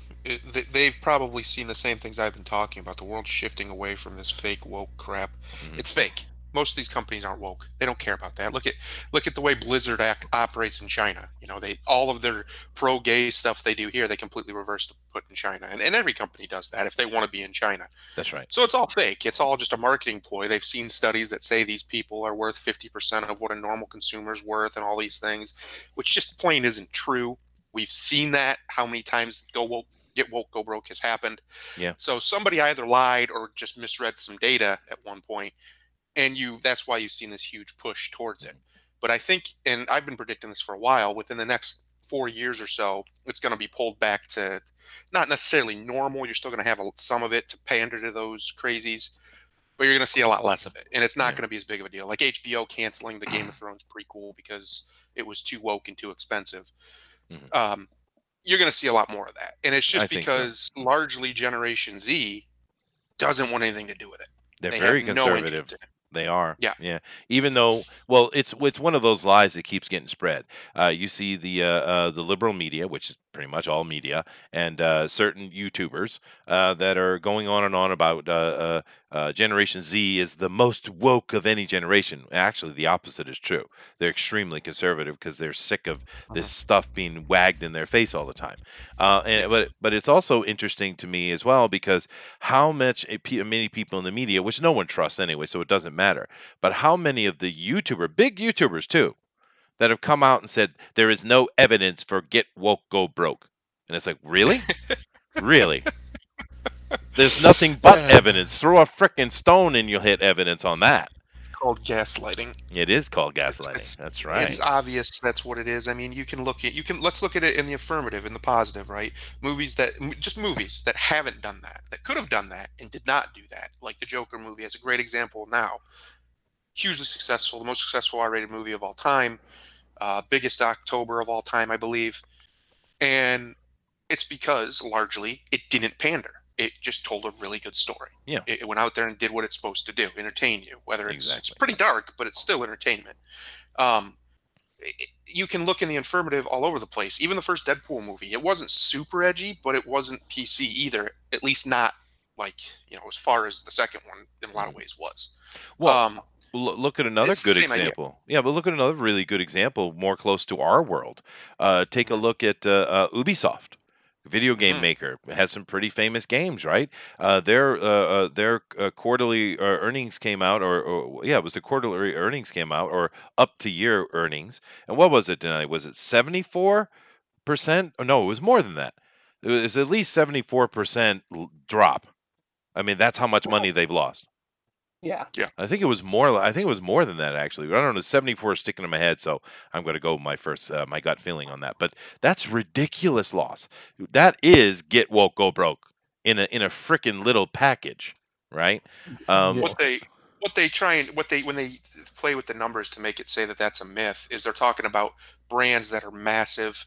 They've probably seen the same things I've been talking about. The world's shifting away from this fake woke crap. Mhm. It's fake. Most of these companies aren't woke. They don't care about that. Look at the way Blizzard operates in China. You know, they all of their pro gay stuff they do here, they completely reverse to put in China. And every company does that if they want to be in China. That's right. So it's all fake. It's all just a marketing ploy. They've seen studies that say these people are worth 50% of what a normal consumer's worth and all these things, which just plain isn't true. We've seen that. How many times go woke, get woke, go broke has happened. Yeah. So somebody either lied or just misread some data at one point, and that's why you've seen this huge push towards it. But I think, and I've been predicting this for a while, within the next 4 years or so, it's going to be pulled back to not necessarily normal. You're still going to have some of it to pander to those crazies, but you're going to see a lot less of it, and it's not Yeah. going to be as big of a deal. Like HBO canceling the Game of Thrones prequel because it was too woke and too expensive. Mhm. Um, you're going to see a lot more of that, and it's I just think so. because largely Generation Z doesn't want anything to do with it. They're They have very no conservative. interest in it. They are. Yeah. Yeah. Even though, well, it's one of those lies that keeps getting spread. You see the liberal media, which is pretty much all media, and certain YouTubers that are going on and on about Generation Z is the most woke of any generation. Actually, the opposite is true. They're extremely conservative because they're sick of this Mhm. stuff being wagged in their face all the time. Yeah. But it's also interesting to me as well because how many people in the media, which no one trusts anyway, so it doesn't matter, but how many of the big YouTubers too, that have come out and said there is no evidence for get woke, go broke. And it's like, really? Really? There's nothing but evidence. Throw a frickin' stone and you'll hit evidence on that. It's called gaslighting. It is called It's gaslighting. it's That's it's right. obvious that's what it is. I mean, let's look at it in the affirmative, in the positive, right? Just movies that haven't done that, that could have done that and did not do that. Like the Joker movie is a great example now. Hugely successful, the most successful R-rated movie of all time, biggest October of all time, I believe. And it's because largely it didn't pander. It just told a really good story. Yeah, It went out there and did what it's supposed to do, entertain you. Whether it's exactly. pretty dark, but it's still entertainment. Um, you can look in the affirmative all over the place. Even the first Deadpool movie, it wasn't super edgy, but it wasn't PC either. At least not like as far as the second one in a lot of Mhm. ways was. Well, Um, look at another it's the good same idea. example. Yeah, but look at another really good example more close to our world. Take a Hmm. look at Ubisoft, video game Hmm. maker, has some pretty famous games, right? Their quarterly earnings came out, or yeah, it was the quarterly earnings came out, or up to year earnings. And what was it tonight? Was it 74%? Oh, no, it was more than that. It was at least 74% drop I mean, that's how much money they've lost. Yeah. I think it was more. I think it was more than that actually. I don't know. 74 is sticking in my head, so I'm going to go with my first, my gut feeling on that. But that's ridiculous loss. That is get woke, go broke in a freaking little package, right? Yeah. What they try and what they when they play with the numbers to make it say that that's a myth is they're talking about brands that are massive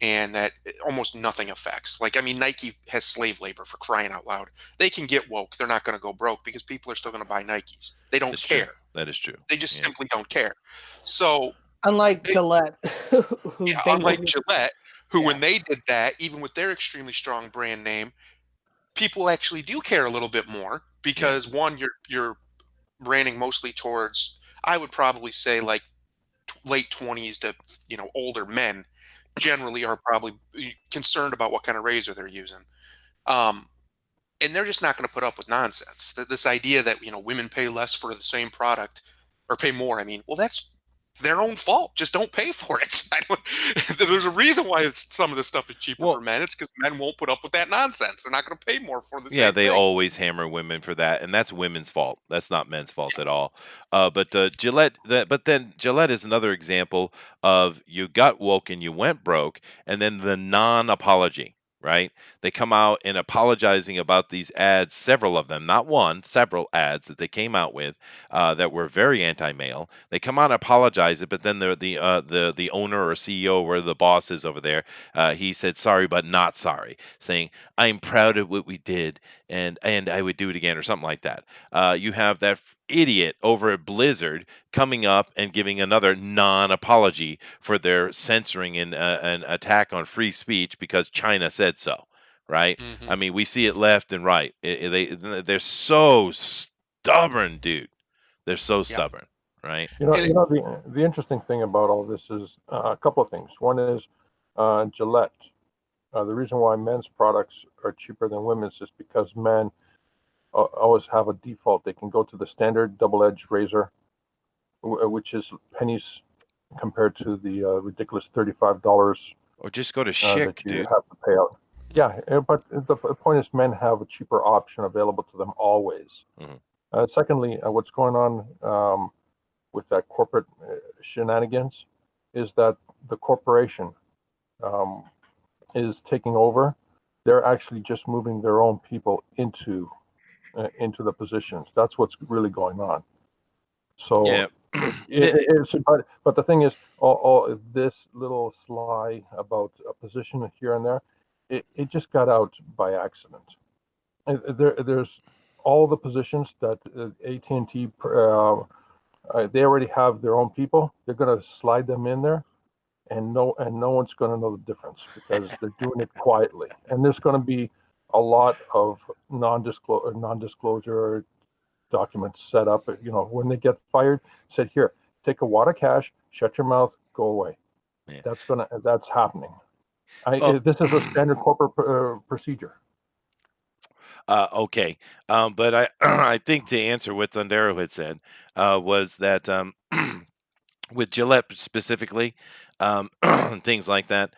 and that almost nothing affects. Like, I mean, Nike has slave labor, for crying out loud. They can get woke. They're not going to go broke because people are still going to buy Nikes. They don't It's true. care. That is true. They just Yeah. simply don't care. So, Unlike it, Gillette, who yeah, unlike basically, Gillette, who yeah, when they did that, even with their extremely strong brand name, people actually do care a little bit more Yeah. because one, you're branding mostly towards, I would probably say, like late 20s to older men generally are probably concerned about what kind of razor they're using. Um, and they're just not going to put up with nonsense. This idea that women pay less for the same product or pay more. I mean, well, that's their own fault. Just don't pay for it. There's a reason why some of this stuff is cheaper for Well, men. It's because men won't put up with that nonsense. They're not going to pay more for the yeah, same they thing. always hammer women for that, and that's women's fault. That's not men's fault at all. But Gillette, but then Gillette is another example of you got woke and you went broke, and then the non-apology, right? They come out and apologizing about these ads, several of them, not one, several ads that they came out with that were very anti-male. They come out and apologize it, but then the owner or CEO or the boss is over there. He said sorry, but not sorry, saying I'm proud of what we did and I would do it again or something like that. You have that idiot over at Blizzard coming up and giving another non-apology for their censoring and an attack on free speech because China said so. Right? Hmm. I mean, we see it left and right. They're so stubborn, dude. They're so Yeah. stubborn, right? And The interesting thing about all this is a couple of things. One is Gillette. The reason why men's products are cheaper than women's is because men always have a default. They can go to the standard double-edged razor, which is pennies compared to the ridiculous $35 Or just go to that Schick, you dude. have to pay out. Yeah, but the point is, men have a cheaper option available to them always. Mhm. Secondly, what's going on with that corporate shenanigans is that the corporation um, is taking over. They're actually just moving their own people into the positions. That's what's really going on. Yeah. So it's but the thing is, all this little sly about a position here and there, it just got out by accident. There's all the positions that AT&T they already have their own people. They're going to slide them in there, and no one's going to know the difference because they're doing it quietly. And there's going to be a lot of non-disclosure documents set up. When they get fired, said here, take a wad of cash, shut your mouth, go away. Yeah. That's happening. Well, This is a standard corporate procedure. Okay, but I I think to answer what Thundero had said was that with Gillette specifically, things like that,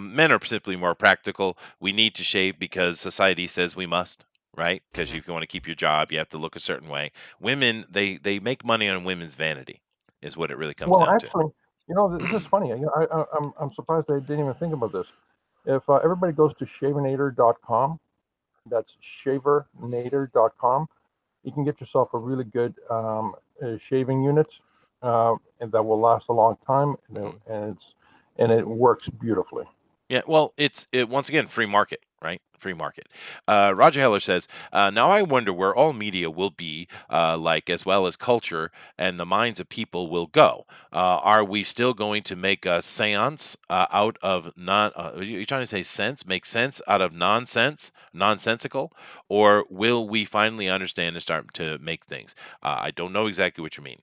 men are simply more practical. We need to shave because society says we must, right? Because mhm. if you want to keep your job, you have to look a certain way. Women, they make money on women's vanity, is what it really comes Well, down to. actually, this is funny. I'm surprised I didn't even think about this. If everybody goes to shavernator.com, that's shavernator.com, you can get yourself a really good shaving unit, and that will last a long time, Mhm. and it works beautifully. Yeah, well, once again free market, right? Free market. Roger Heller says, "Now I wonder where all media will be, like as well as culture and the minds of people will go. Are we still going to make a séance out of non? Are you trying to say sense? Make sense out of nonsense, nonsensical, or will we finally understand and start to make things? I don't know exactly what you mean."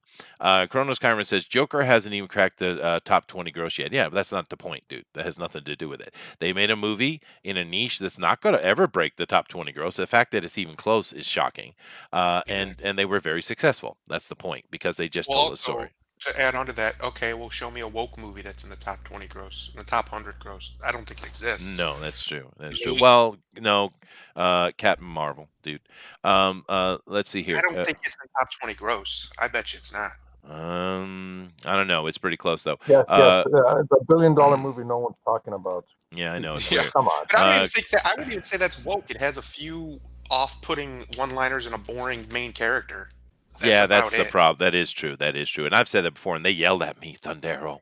Kronos Kyron says Joker hasn't even cracked the top 20 gross yet. Yeah, but that's not the point, dude. That has nothing to do with it. They made a movie in a niche that's not going to ever break the top 20 gross. The fact that it's even close is shocking. And Exactly. they were very successful. That's the point because they just Well, told a also, story. to add on to that, okay, well, show me a woke movie that's in the top 20 gross, in the top 100 gross. I don't think it exists. No, that's true. That's true. Maybe. Well, no, Captain Marvel, dude. Let's see I here. don't think it's in top 20 gross. I bet you it's not. I don't know. It's pretty close though. Yes, yes. Uh, The $1 billion movie no one's talking about. yeah, I know it's Yeah. weird. Come on. But I don't even Uh, think that, I wouldn't even say that's woke. It has a few off-putting one-liners and a boring main character. That's yeah, that's about the it. problem. That is true. That is true. And I've said that before, and they yelled at me, Thundero.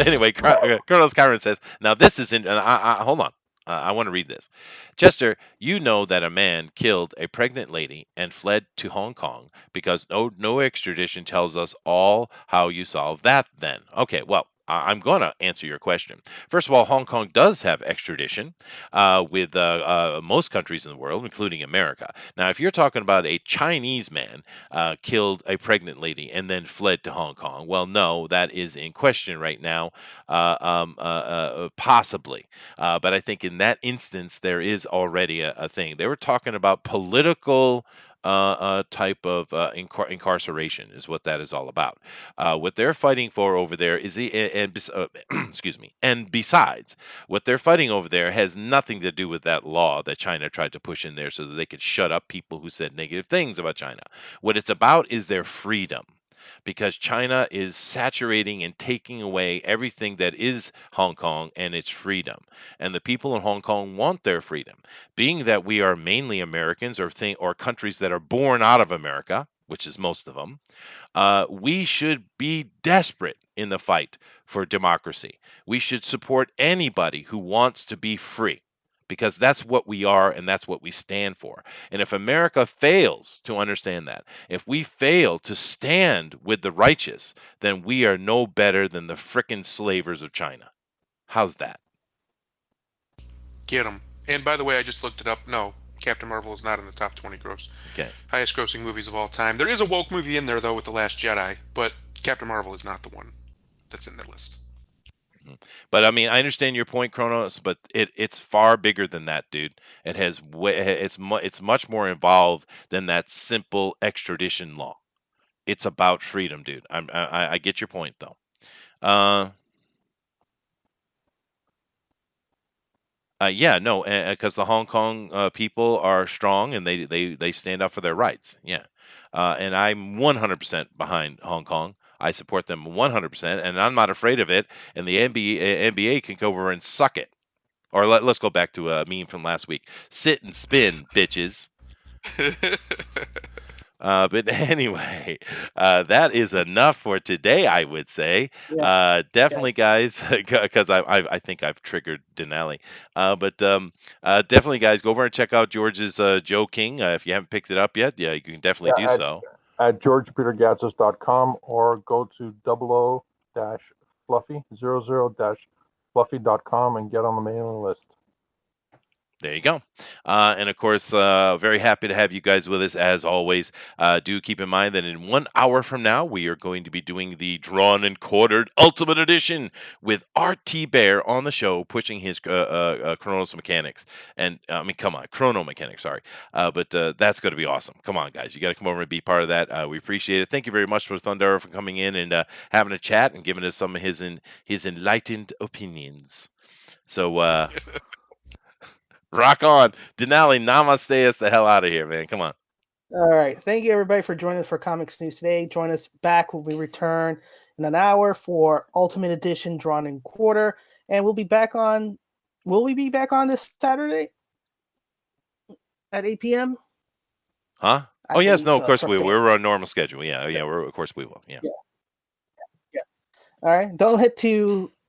Anyway, Colonel Skyron says, "Now this is in. Hold on. I want to read this. Chester, you know that a man killed a pregnant lady and fled to Hong Kong because no extradition tells us all how you solve that. Then, okay. Well, I'm going to answer your question. First of all, Hong Kong does have extradition with most countries in the world, including America. Now, if you're talking about a Chinese man killed a pregnant lady and then fled to Hong Kong. Well, no, that is in question right now, possibly. But I think in that instance, there is already a thing. They were talking about political. Type of incarceration is what that is all about. What they're fighting for over there is excuse me. And besides, what they're fighting over there has nothing to do with that law that China tried to push in there so that they could shut up people who said negative things about China. What it's about is their freedom. Because China is saturating and taking away everything that is Hong Kong and its freedom. And the people in Hong Kong want their freedom. Being that we are mainly Americans or countries that are born out of America, which is most of them, we should be desperate in the fight for democracy. We should support anybody who wants to be free because that's what we are and that's what we stand for. And if America fails to understand that, if we fail to stand with the righteous, then we are no better than the frickin' slavers of China. How's that? Get them. And by the way, I just looked it up. No, Captain Marvel is not in the top 20 gross. Okay. Highest grossing movies of all time. There is a woke movie in there, though, with The Last Jedi, but Captain Marvel is not the one that's in the list. But I mean, I understand your point, Kronos, but it's far bigger than that, dude. It has it's much more involved than that simple extradition law. It's about freedom, dude. I get your point though. Uh, yeah, no, because the Hong Kong people are strong and they stand up for their rights. Yeah, and I'm 100% behind Hong Kong. I support them 100%, and I'm not afraid of it. And the NBA can go over and suck it. Or let's go back to a meme from last week. Sit and spin, bitches. But anyway, that is enough for today, I would say. Definitely, Yes. guys, because I think I've triggered Denali. But definitely, guys, go over and check out George's Joe King. If you haven't picked it up yet, yeah, you can definitely do Yeah, so. at georgepetergatzis.com or go to 00-fluffy00-fluffy.com and get on the mailing list. There you go. And of course, very happy to have you guys with us as always. Do keep in mind that in 1 hour from now, we are going to be doing the Drawn and Quartered Ultimate Edition with RT Bear on the show, pushing his Chronos mechanics. And I mean, come on, Chrono mechanics, sorry. But that's going to be awesome. Come on, guys. You got to come over and be part of that. We appreciate it. Thank you very much for Thundera for coming in and having a chat and giving us some of his enlightened opinions. So, rock on. Denali, namaste us the hell out of here, man. Come on. All right. Thank you, everybody, for joining us for Comics News today. Join us back when we return in an hour for Ultimate Edition Drawn in Quarter. And we'll be back on. Will we be back on this Saturday at 8 p.m.? Huh? I Oh, yes. believe No, of so, course for we will. fan. We're on normal schedule. Yeah. Yeah. Of course we will. Yeah. Yeah. All right. Don't hit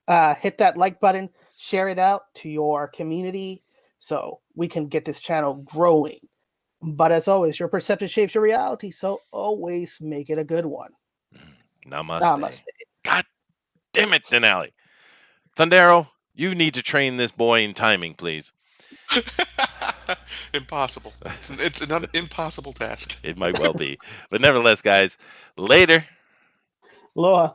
that like button. Share it out to your community so we can get this channel growing. But as always, your perception shapes your reality, so always make it a good one. Namaste. Namaste. God damn it, Denali. Thundero, you need to train this boy in timing, please. Impossible. It's an impossible task. It might well be. But nevertheless, guys, later. Aloha.